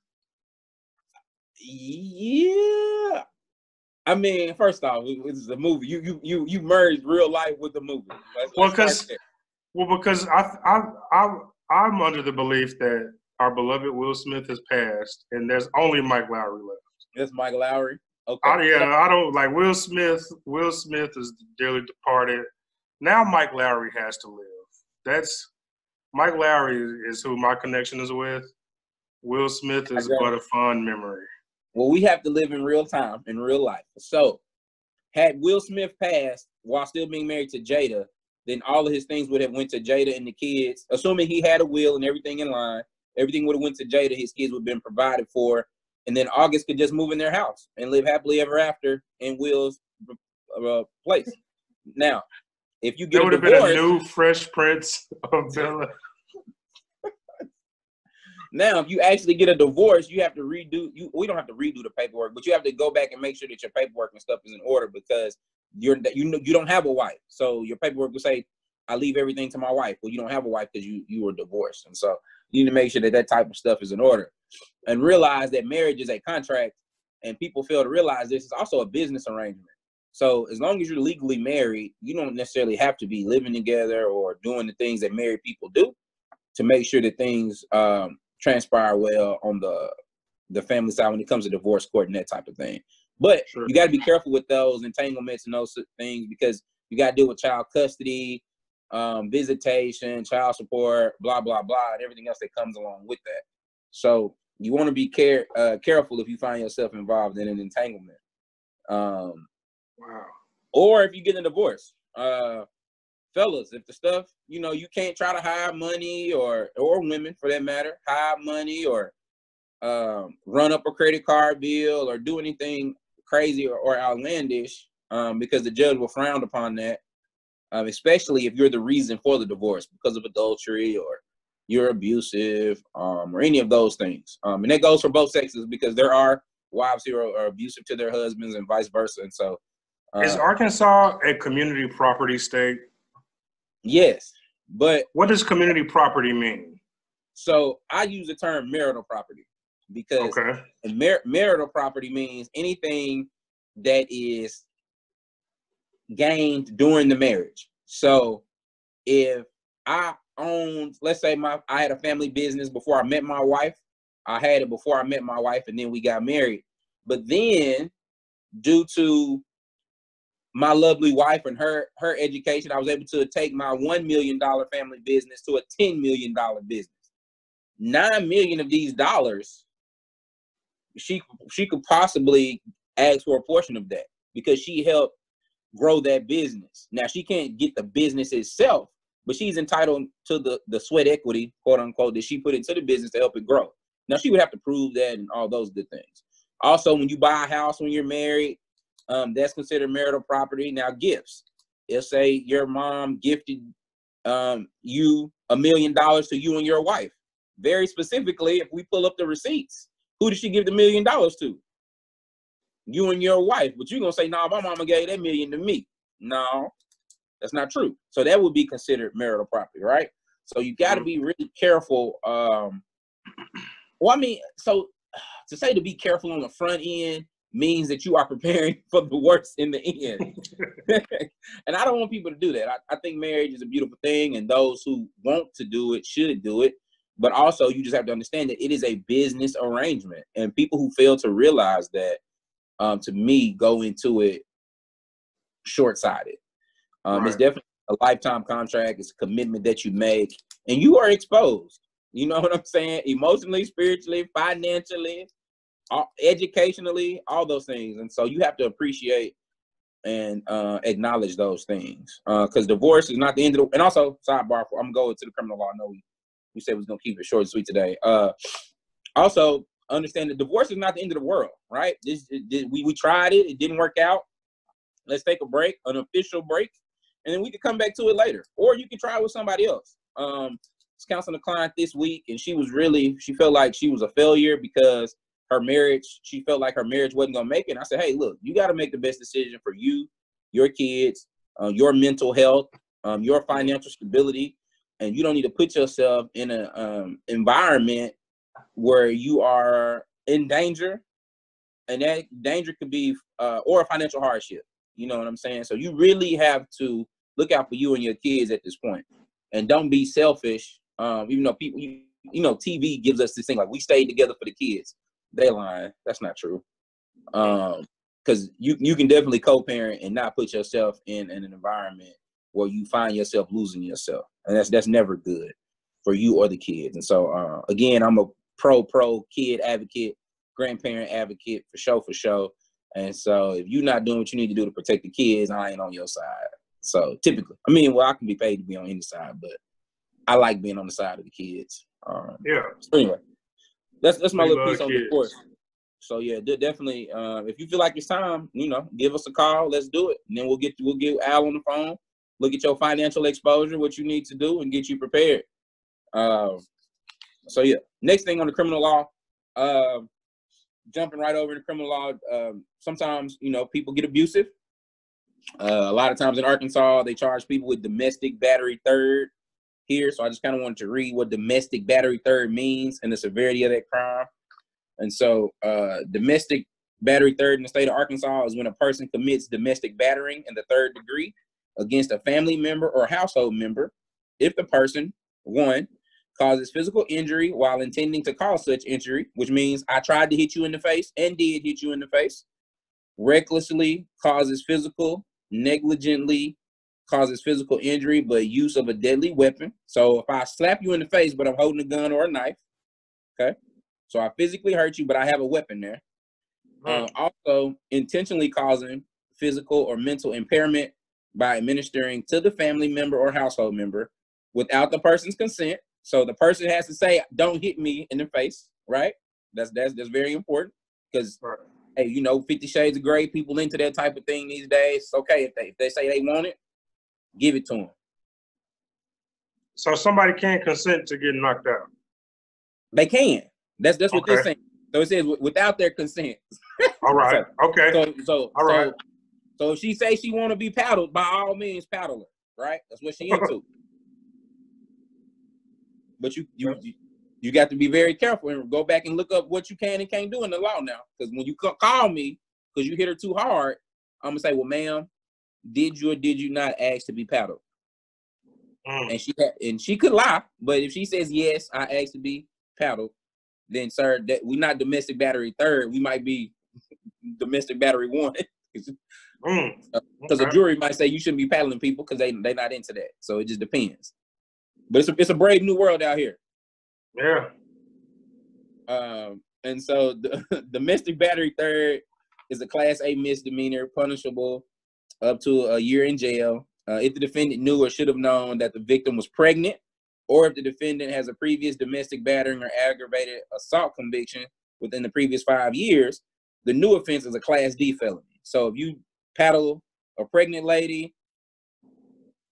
Yeah. I mean, first off, it's a movie. You merged real life with the movie. Because I'm under the belief that our beloved Will Smith has passed, and there's only Mike Lowry left. It's Mike Lowry. Okay. I don't like Will Smith. Will Smith is dearly departed. Now Mike Lowry has to live. Mike Lowry is who my connection is with. Will Smith is but a fond memory. Well, we have to live in real time, in real life. So, had Will Smith passed while still being married to Jada, then all of his things would have went to Jada and the kids. Assuming he had a will and everything in line, everything would have went to Jada. His kids would have been provided for, and then August could just move in their house and live happily ever after in Will's place. Now, if you get there would have been a new Fresh Prince of Bel-Air. Now, if you actually get a divorce, you have to redo. We don't have to redo the paperwork, but you have to go back and make sure that your paperwork and stuff is in order because you don't have a wife. So your paperwork will say, "I leave everything to my wife." Well, you don't have a wife because you were divorced, and so you need to make sure that type of stuff is in order, and realize that marriage is a contract. And people fail to realize this is also a business arrangement. So as long as you're legally married, you don't necessarily have to be living together or doing the things that married people do to make sure that things transpire well on the family side when it comes to divorce court and that type of thing. But you got to be careful with those entanglements and those things because you got to deal with child custody, visitation, child support, blah, blah, blah, and everything else that comes along with that. So you want to be careful if you find yourself involved in an entanglement. Wow. Or if you get a divorce. Fellas, if the stuff, you can't try to hide money or women for that matter, hide money or run up a credit card bill or do anything crazy or outlandish because the judge will frown upon that, especially if you're the reason for the divorce because of adultery or you're abusive, or any of those things. And that goes for both sexes, because there are wives who are abusive to their husbands and vice versa. And so, is Arkansas a community property state? Yes, but what does community property mean? So I use the term marital property because marital property means anything that is gained during the marriage. So if I owned, let's say I had a family business before I met my wife. I had it before I met my wife, and then we got married. But then, due to my lovely wife and her education, I was able to take my $1 million family business to a $10 million business. $9 million of these dollars, she could possibly ask for a portion of that because she helped grow that business. Now, she can't get the business itself, but she's entitled to the sweat equity, quote unquote, that she put into the business to help it grow. Now, she would have to prove that and all those good things. Also, when you buy a house when you're married, that's considered marital property. Now, gifts. Let's say your mom gifted you $1 million to you and your wife. Very specifically, if we pull up the receipts, who did she give the $1 million to? You and your wife. But you're going to say, no, my mama gave that $1 million to me. No, that's not true. So that would be considered marital property, right? So you got to be really careful. Well, I mean, so to say to be careful on the front end means that you are preparing for the worst in the end. And I don't want people to do that. I think marriage is a beautiful thing, and those who want to do it should do it. But also, you just have to understand that it is a business arrangement. And people who fail to realize that, to me, go into it short-sighted. It's definitely a lifetime contract. It's a commitment that you make, and you are exposed. You know what I'm saying? Emotionally, spiritually, financially, educationally, all those things. And so you have to appreciate and acknowledge those things. Because divorce is not the end of the... And also, sidebar, I'm going to the criminal law. I know we said we was going to keep it short and sweet today. Also, understand that divorce is not the end of the world, right? We tried it. It didn't work out. Let's take a break, an official break, and then we can come back to it later. Or you can try it with somebody else. I was counseling a client this week, and she felt like she was a failure because she felt like her marriage wasn't going to make it. And I said, hey, look, you got to make the best decision for you, your kids, your mental health, your financial stability. And you don't need to put yourself in an environment where you are in danger. And that danger could be, or a financial hardship. You know what I'm saying? So you really have to look out for you and your kids at this point. And don't be selfish. Even though people, TV gives us this thing like we stayed together for the kids. They lying. That's not true. Because you can definitely co-parent and not put yourself in an environment where you find yourself losing yourself. And that's never good for you or the kids. And so, again, I'm a pro kid advocate, grandparent advocate for sure. And so if you're not doing what you need to do to protect the kids, I ain't on your side. So typically, I can be paid to be on any side, but I like being on the side of the kids. So anyway, that's my little piece on divorce. So yeah, definitely. If you feel like it's time, give us a call. Let's do it, and then we'll get Al on the phone. Look at your financial exposure, what you need to do, and get you prepared. So yeah, next thing on the criminal law. Jumping right over to criminal law. Sometimes people get abusive. A lot of times in Arkansas, they charge people with domestic battery third here. So I just kind of wanted to read what domestic battery third means and the severity of that crime. And so domestic battery third in the state of Arkansas is when a person commits domestic battering in the third degree against a family member or household member if the person, one, causes physical injury while intending to cause such injury, which means I tried to hit you in the face and did hit you in the face, recklessly causes physical, negligently causes physical injury, but use of a deadly weapon. So if I slap you in the face, but I'm holding a gun or a knife, okay? So I physically hurt you, but I have a weapon there. Also, intentionally causing physical or mental impairment by administering to the family member or household member without the person's consent. So the person has to say, don't hit me in the face, right? That's very important because, hey, 50 Shades of Grey, people into that type of thing these days. It's okay if they say they want it, give it to them. So somebody can't consent to getting knocked out. They can. That's what Okay. they're saying. So it says without their consent. All right. Okay. So all right. So if she say she want to be paddled, by all means, paddle her. Right? That's what she into. But you got to be very careful and go back and look up what you can and can't do in the law now. Because when you call me because you hit her too hard, I'm gonna say, well, ma'am, did you or did you not ask to be paddled? And she could lie, but if she says yes, I asked to be paddled, then sir, that we're not domestic battery third. We might be domestic battery one. Because a jury might say you shouldn't be paddling people because they're not into that. So it just depends. But it's a brave new world out here. Yeah. And so the domestic battery third is a class A misdemeanor, punishable up to a year in jail. If the defendant knew or should have known that the victim was pregnant, or if the defendant has a previous domestic battering or aggravated assault conviction within the previous 5 years, the new offense is a Class D felony. So if you paddle a pregnant lady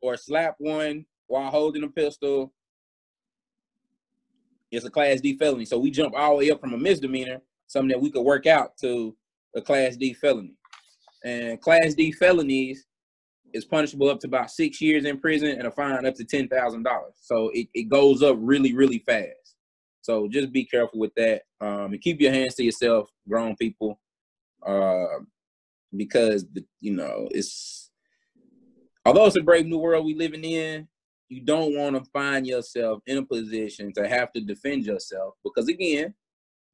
or slap one while holding a pistol, it's a Class D felony. So we jump all the way up from a misdemeanor, something that we could work out, to a Class D felony. And Class D felonies is punishable up to about 6 years in prison and a fine up to $10,000. So it goes up really, really fast. So just be careful with that. And keep your hands to yourself, grown people, because although it's a brave new world we living in, you don't want to find yourself in a position to have to defend yourself, because again,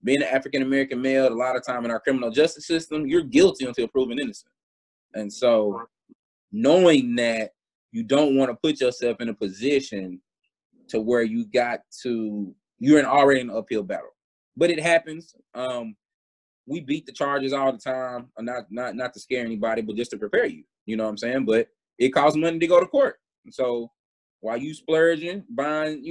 being an African-American male, a lot of time in our criminal justice system, you're guilty until proven innocent. And so knowing that, you don't want to put yourself in a position to where you're already in an uphill battle. But it happens. We beat the charges all the time, not to scare anybody, but just to prepare you. You know what I'm saying? But it costs money to go to court. So while you splurging, buying,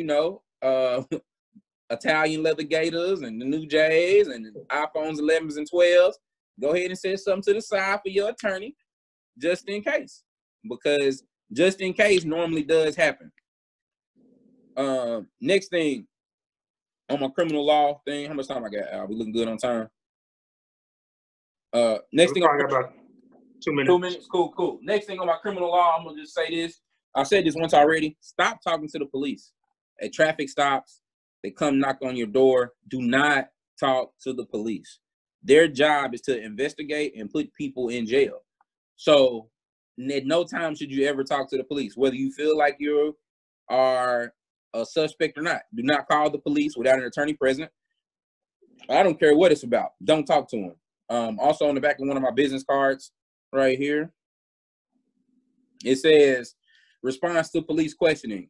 Italian leather gators and the new J's and iPhones 11s and 12s, go ahead and set something to the side for your attorney, just in case, because just in case normally does happen. Next thing on my criminal law thing, how much time I got, Al? We looking good on time? Next thing, about 2 minutes. 2 minutes, cool. Next thing on my criminal law, I'm gonna just say this. I said this once already. Stop talking to the police at traffic stops. They come knock on your door. Do not talk to the police. Their job is to investigate and put people in jail. So at no time should you ever talk to the police, whether you feel like you are a suspect or not. Do not call the police without an attorney present. I don't care what it's about. Don't talk to them. Also on the back of one of my business cards right here, it says, response to police questioning.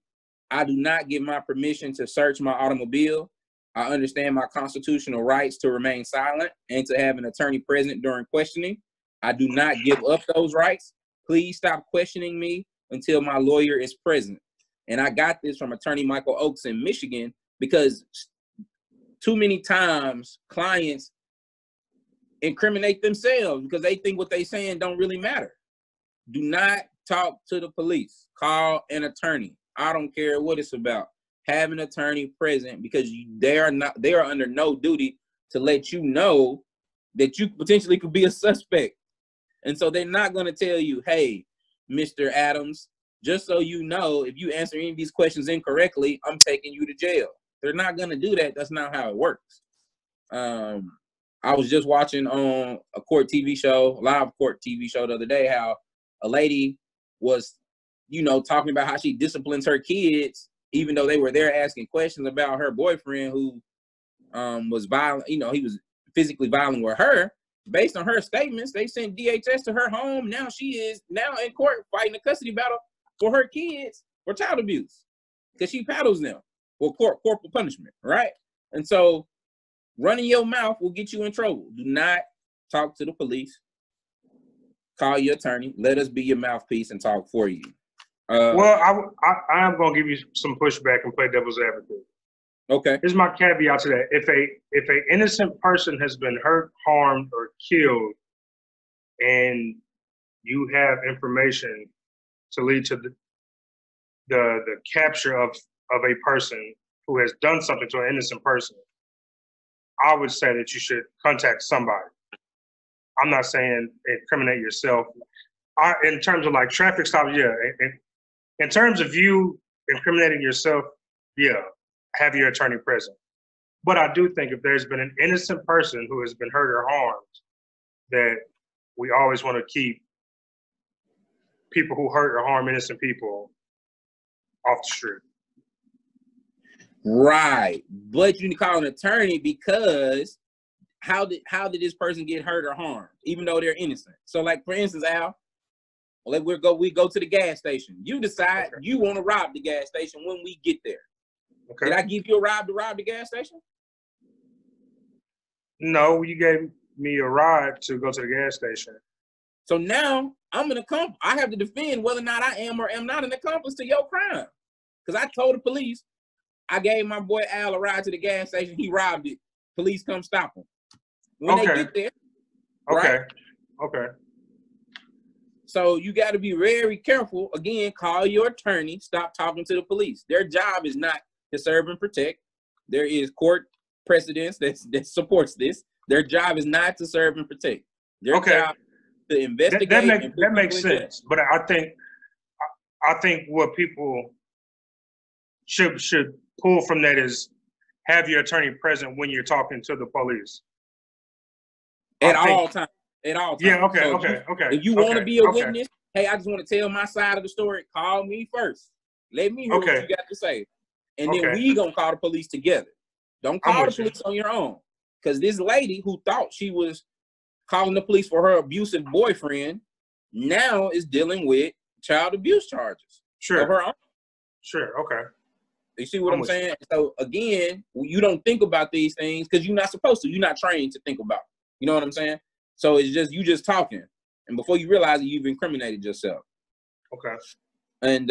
I do not give my permission to search my automobile. I understand my constitutional rights to remain silent and to have an attorney present during questioning. I do not give up those rights. Please stop questioning me until my lawyer is present. And I got this from attorney Michael Oakes in Michigan, because too many times clients incriminate themselves because they think what they saying don't really matter. Do not talk to the police. Call an attorney. I don't care what it's about. Have an attorney present, because they are under no duty to let you know that you potentially could be a suspect. And so they're not going to tell you, hey, Mr. Adams, just so you know, if you answer any of these questions incorrectly, I'm taking you to jail. They're not going to do that. That's not how it works. I was just watching on a court TV show, live court TV show the other day, how a lady was, talking about how she disciplines her kids, even though they were there asking questions about her boyfriend who was violent. He was physically violent with her. Based on her statements, they sent DHS to her home. Now she is in court fighting a custody battle for her kids for child abuse, because she paddles them for corporal punishment, right? And so running your mouth will get you in trouble. Do not talk to the police. Call your attorney. Let us be your mouthpiece and talk for you. Well, I am going to give you some pushback and play devil's advocate. Okay. Here's my caveat to that. If a innocent person has been hurt, harmed, or killed, and you have information to lead to the capture of of a person who has done something to an innocent person, I would say that you should contact somebody. I'm not saying incriminate yourself. In terms of like traffic stops, yeah. In terms of you incriminating yourself, yeah, have your attorney present. But I do think if there's been an innocent person who has been hurt or harmed, that we always want to keep people who hurt or harm innocent people off the street. Right. But you need to call an attorney because how did this person get hurt or harmed, even though they're innocent? So like, for instance, Al, we go to the gas station. You decide you want to rob the gas station when we get there. Okay. Did I give you a ride to rob the gas station? No, you gave me a ride to go to the gas station. So now I'm an accomplice. I have to defend whether or not I am or am not an accomplice to your crime. Because I told the police, I gave my boy Al a ride to the gas station. He robbed it. Police come stop him. When they get there. Right? Okay. So you got to be very careful. Again, call your attorney. Stop talking to the police. Their job is not to serve and protect. There is court precedence that supports this. Their job is not to serve and protect. Their job is to investigate. That makes sense. But I think what people should pull from that is have your attorney present when you're talking to the police. At all times. Yeah, okay. If you want to be a witness, hey, I just want to tell my side of the story, call me first. Let me hear what you got to say. And then we gonna call the police together. Don't call the police on your own. Because this lady who thought she was calling the police for her abusive boyfriend now is dealing with child abuse charges. Sure. Of her own. Sure, okay. You see what I'm saying? So again, you don't think about these things because you're not supposed to. You're not trained to think about. You know what I'm saying? So it's just you just talking, and before you realize it, you've incriminated yourself. Okay. And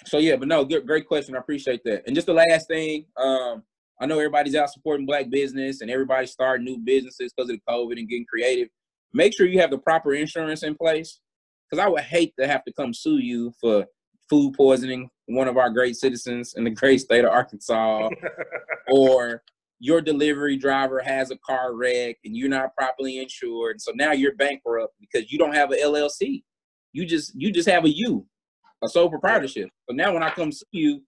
so yeah, but no, great question. I appreciate that. And just the last thing, I know everybody's out supporting Black business and everybody's starting new businesses because of the COVID and getting creative. Make sure you have the proper insurance in place, because I would hate to have to come sue you for food poisoning one of our great citizens in the great state of Arkansas, or your delivery driver has a car wreck and you're not properly insured. So now you're bankrupt because you don't have an LLC. You just have a sole proprietorship. So now when I come see you,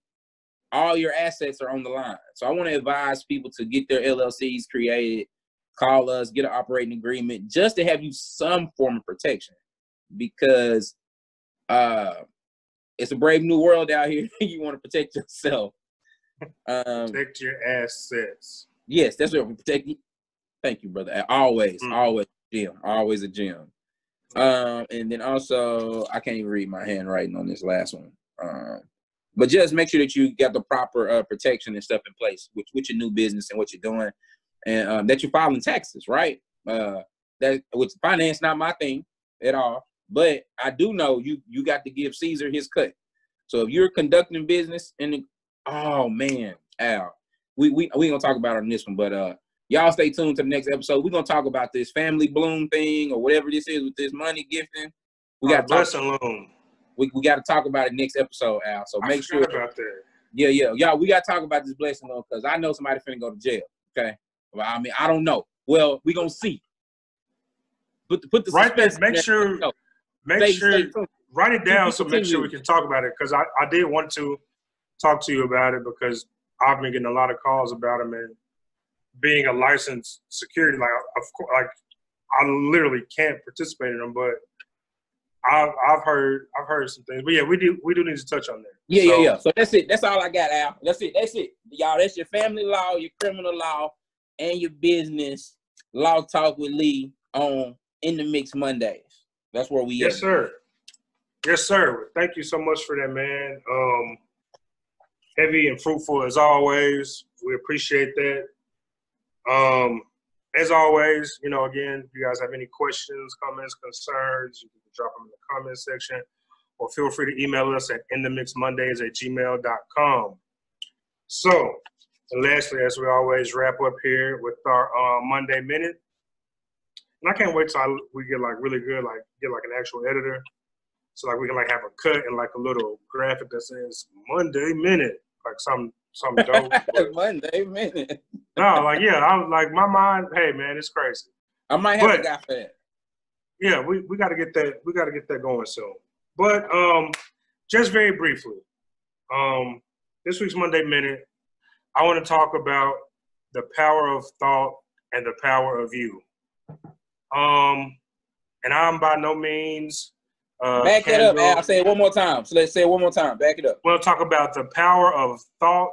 all your assets are on the line. So I want to advise people to get their LLCs created, call us, get an operating agreement, just to have you some form of protection, because it's a brave new world out here. You want to protect yourself. Protect your assets. Yes, that's what we protect. Thank you, brother. Always a gem. And then also, I can't even read my handwriting on this last one. But just make sure that you got the proper protection and stuff in place with your new business and what you're doing, and that you're filing taxes, right? That with finance, not my thing at all. But I do know you got to give Caesar his cut. So if you're conducting business oh man, Al, we gonna talk about it on this one, but y'all stay tuned to the next episode. We're gonna talk about this family bloom thing or whatever this is with this money gifting. We got blessing loan. We got to talk about it next episode, Al. So make sure about that. Yeah, y'all. We got to talk about this blessing loan because I know somebody finna go to jail. Okay, well, I mean, I don't know. Well, we gonna see. Put the right there. Make sure. Write it down so make sure we can talk about it, because I did want to talk to you about it because I've been getting a lot of calls about him, and being a licensed security, I literally can't participate in them, but I've heard some things. But yeah, we do need to touch on that. Yeah. So that's it. That's all I got, Al. That's it, y'all. That's your family law, your criminal law, and your business law talk with Lee on In the Mix Mondays. That's where we Yes, sir. Yes, sir. Thank you so much for that, man. Heavy and fruitful as always. We appreciate that. As always, again, if you guys have any questions, comments, concerns, you can drop them in the comment section, or feel free to email us at inthemixmondays@gmail.com. So, and lastly, as we always wrap up here with our Monday Minute, and I can't wait till we get really good, get an actual editor. So we can have a cut and a little graphic that says Monday Minute. like some dope. Monday minute. No, like yeah, I'm like my mind. Hey man, it's crazy. I might have a guy for that. Yeah, we got to get that. We got to get that going soon. But just very briefly, this week's Monday Minute, I want to talk about the power of thought and the power of you. And I'm by no means. Back it up, Al. Say it one more time. So let's say it one more time. Back it up. We'll talk about the power of thought,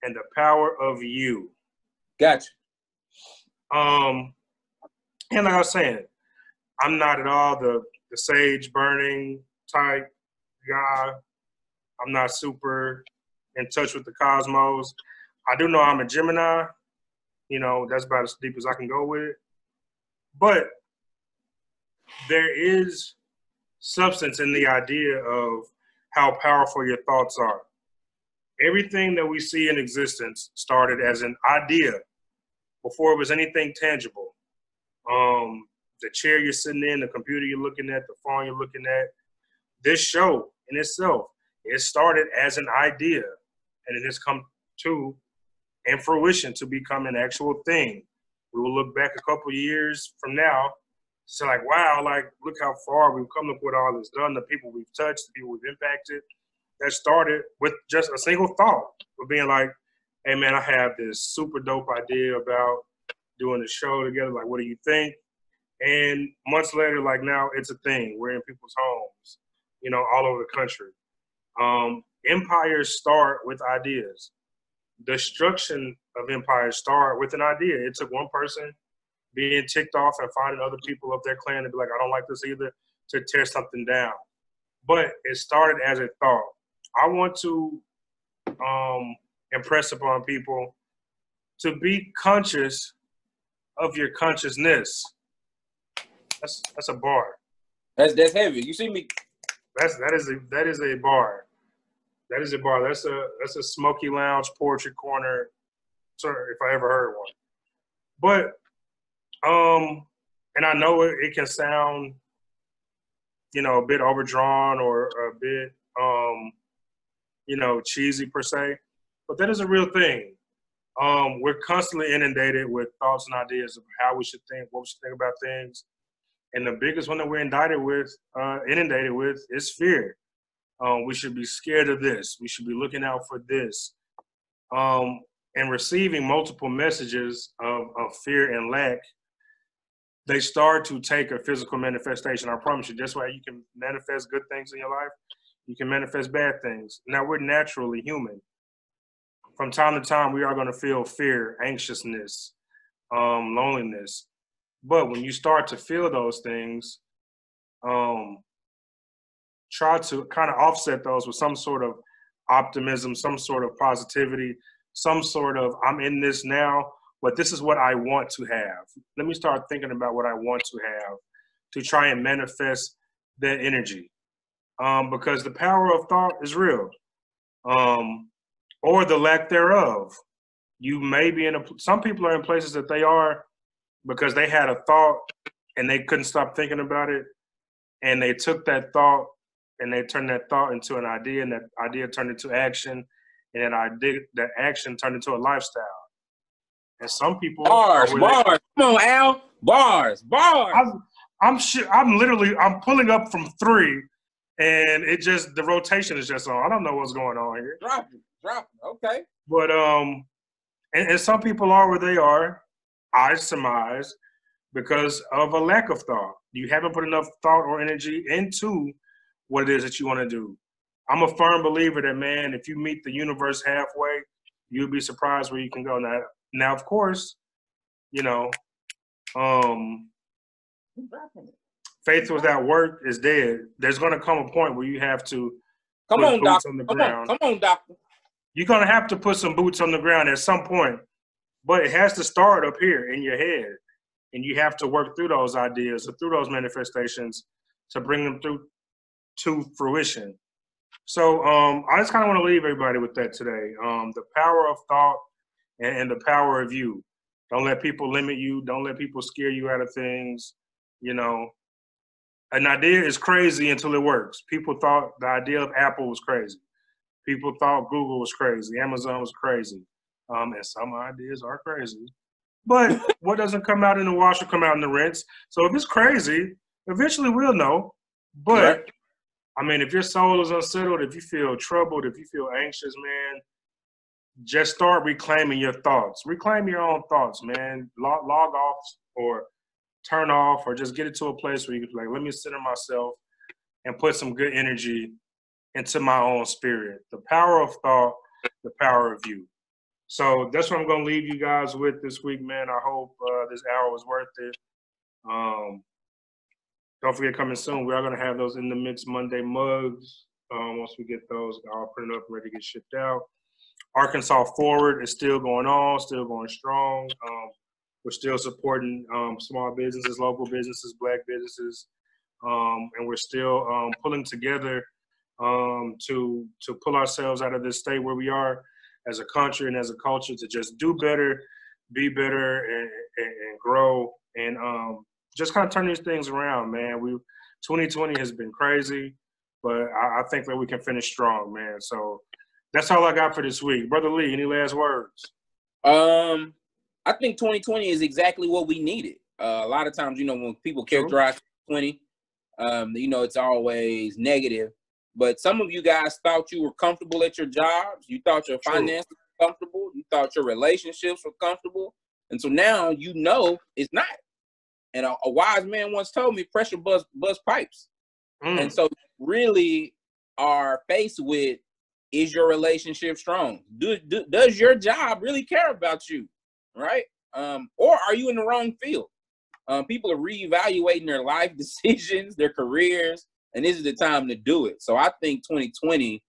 and the power of you. Gotcha. And like I was saying, I'm not at all the sage burning type guy. I'm not super in touch with the cosmos. I do know I'm a Gemini. You know, that's about as deep as I can go with it. But there is substance in the idea of how powerful your thoughts are. Everything that we see in existence started as an idea before it was anything tangible. The chair you're sitting in, the computer you're looking at, the phone you're looking at, this show in itself, it started as an idea and it has come to in fruition to become an actual thing. We will look back a couple years from now to say like, wow, like look how far we've come, look what all this done, the people we've touched, the people we've impacted. That started with just a single thought of being like, hey man, I have this super dope idea about doing a show together. Like, what do you think? And months later, like now it's a thing. We're in people's homes, you know, all over the country. Empires start with ideas. Destruction of empires start with an idea. It took one person being ticked off and finding other people of their clan to be like, I don't like this either, to tear something down. But it started as a thought. I want to impress upon people to be conscious of your consciousness. That's a bar. That's heavy. You see me? That is a bar. That is a bar. That's a Smoky Lounge poetry corner, if I ever heard one. But and I know it can sound, you know, a bit overdrawn or a bit you know, cheesy per se, but that is a real thing. We're constantly inundated with thoughts and ideas of how we should think, what we should think about things. And the biggest one that we're inundated with is fear. We should be scared of this. We should be looking out for this. And receiving multiple messages of fear and lack, they start to take a physical manifestation. I promise you, just why you can manifest good things in your life, you can manifest bad things. Now, we're naturally human. From time to time, we are going to feel fear, anxiousness, loneliness. But when you start to feel those things, try to kind of offset those with some sort of optimism, some sort of positivity, some sort of, I'm in this now, but this is what I want to have. Let me start thinking about what I want to have to try and manifest that energy. Because the power of thought is real, or the lack thereof. You may be some people are in places that they are because they had a thought and they couldn't stop thinking about it. And they took that thought and they turned that thought into an idea, and that idea turned into action, and that action turned into a lifestyle. And some people bars. Come on, Al. Bars. I'm pulling up from 3, and the rotation is just on. I don't know what's going on here. Drop it. Okay. But and some people are where they are, I surmise, because of a lack of thought. You haven't put enough thought or energy into what it is that you want to do. I'm a firm believer that, man, if you meet the universe halfway, you'll be surprised where you can go. Now, of course, you know, faith without work is dead. There's going to come a point where you have to put boots on the ground. Come on, doctor. You're going to have to put some boots on the ground at some point, but it has to start up here in your head. And you have to work through those ideas or through those manifestations to bring them through to fruition. So I just kind of want to leave everybody with that today. The power of thought and the power of you. Don't let people limit you. Don't let people scare you out of things. You know, an idea is crazy until it works. People thought the idea of Apple was crazy. People thought Google was crazy. Amazon was crazy. And some ideas are crazy. But what doesn't come out in the wash will come out in the rinse. So if it's crazy, eventually we'll know. But, right. I mean, if your soul is unsettled, if you feel troubled, if you feel anxious, man, just start reclaiming your thoughts. Reclaim your own thoughts, man. Log off or turn off or just get it to a place where you can be like, let me center myself and put some good energy into my own spirit. The power of thought, the power of you. So that's what I'm going to leave you guys with this week, man. I hope this hour was worth it. Don't forget, coming soon, we are going to have those In the Mix Monday mugs. Once we get those, I'll print it up and ready to get shipped out. Arkansas Forward is still going on, still going strong. We're still supporting small businesses, local businesses, Black businesses, and we're still pulling together to pull ourselves out of this state where we are as a country and as a culture to just do better, be better, and grow, and just kind of turn these things around, man. 2020 has been crazy, but I think that we can finish strong, man. So that's all I got for this week. Brother Lee, any last words? I think 2020 is exactly what we needed. A lot of times, when people characterize 2020, it's always negative. But some of you guys thought you were comfortable at your jobs. You thought your finances were comfortable. You thought your relationships were comfortable. And so now it's not. And a wise man once told me, pressure bust pipes. And so really are faced with, is your relationship strong? Does your job really care about you, right? Or are you in the wrong field? People are reevaluating their life decisions, their careers, and this is the time to do it. So I think 2020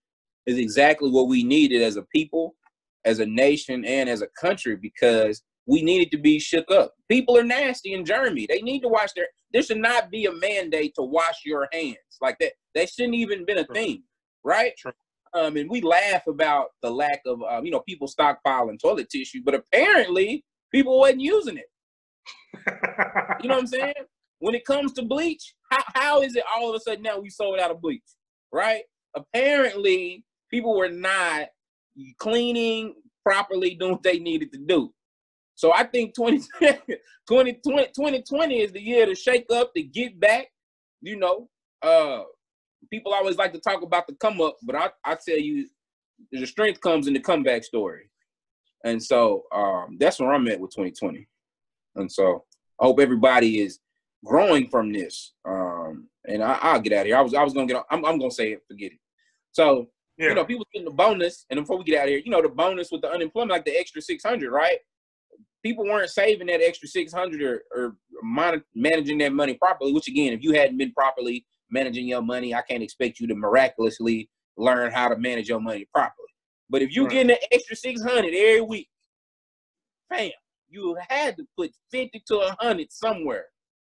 is exactly what we needed as a people, as a nation, and as a country, because we needed to be shook up. People are nasty and germy. They need to wash there should not be a mandate to wash your hands like that. That shouldn't even been a thing, right? True. And we laugh about the lack of, people stockpiling toilet tissue, but apparently people wasn't using it. You know what I'm saying? When it comes to bleach, how is it all of a sudden now we sold out of bleach, right? Apparently people were not cleaning properly, doing what they needed to do. So I think 2020 is the year to shake up, to get back. People always like to talk about the come up, but I tell you, the strength comes in the comeback story. And so that's where I'm at with 2020. And so I hope everybody is growing from this. And I'll get out of here. I was gonna get on. I'm gonna say it, forget it. So people getting the bonus, and before we get out of here, the bonus with the unemployment, like the extra 600, right? People weren't saving that extra 600 or managing that money properly, which again, if you hadn't been properly managing your money, I can't expect you to miraculously learn how to manage your money properly. But if you getting an extra 600 every week, fam, you had to put 50 to 100 somewhere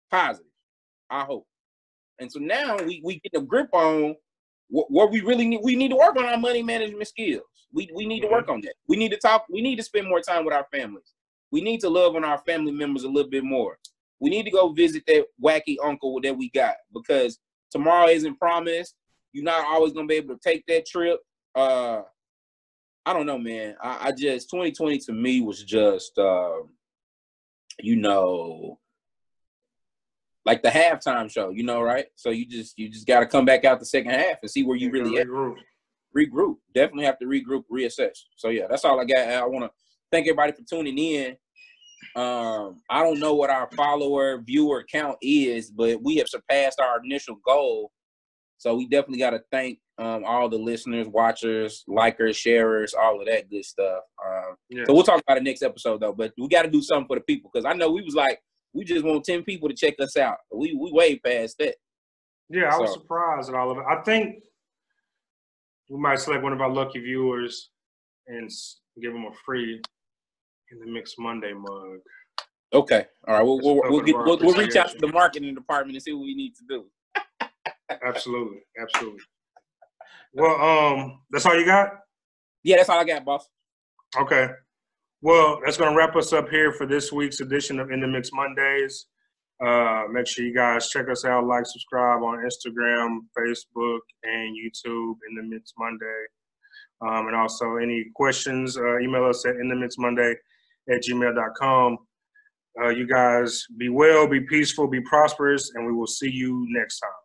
positive, I hope. And so now we get a grip on what we really need. We need to work on our money management skills. We need to work on that. We need to talk. We need to spend more time with our families. We need to love on our family members a little bit more. We need to go visit that wacky uncle that we got, because tomorrow isn't promised. You're not always going to be able to take that trip. I don't know, man. I just, 2020 to me was just, like the halftime show, right? So you just got to come back out the second half and see where you really at. Regroup. Definitely have to regroup, reassess. So yeah, that's all I got. I want to thank everybody for tuning in. I don't know what our viewer count is, but we have surpassed our initial goal. So we definitely got to thank all the listeners, watchers, likers, sharers, all of that good stuff. So we'll talk about it next episode though, but we got to do something for the people, because I know we was like, we just want 10 people to check us out. We way past that. Yeah, I was surprised at all of it. I think we might select one of our lucky viewers and give them a free In the Mix Monday mug. Okay. All right. We'll reach out to the marketing department and see what we need to do. Absolutely. Well, that's all you got? Yeah, that's all I got, boss. Okay. Well, that's going to wrap us up here for this week's edition of In the Mix Mondays. Make sure you guys check us out, like, subscribe on Instagram, Facebook, and YouTube in the Mix Monday. And also any questions, email us at inthemixmonday@gmail.com. You guys be well, be peaceful, be prosperous, and we will see you next time.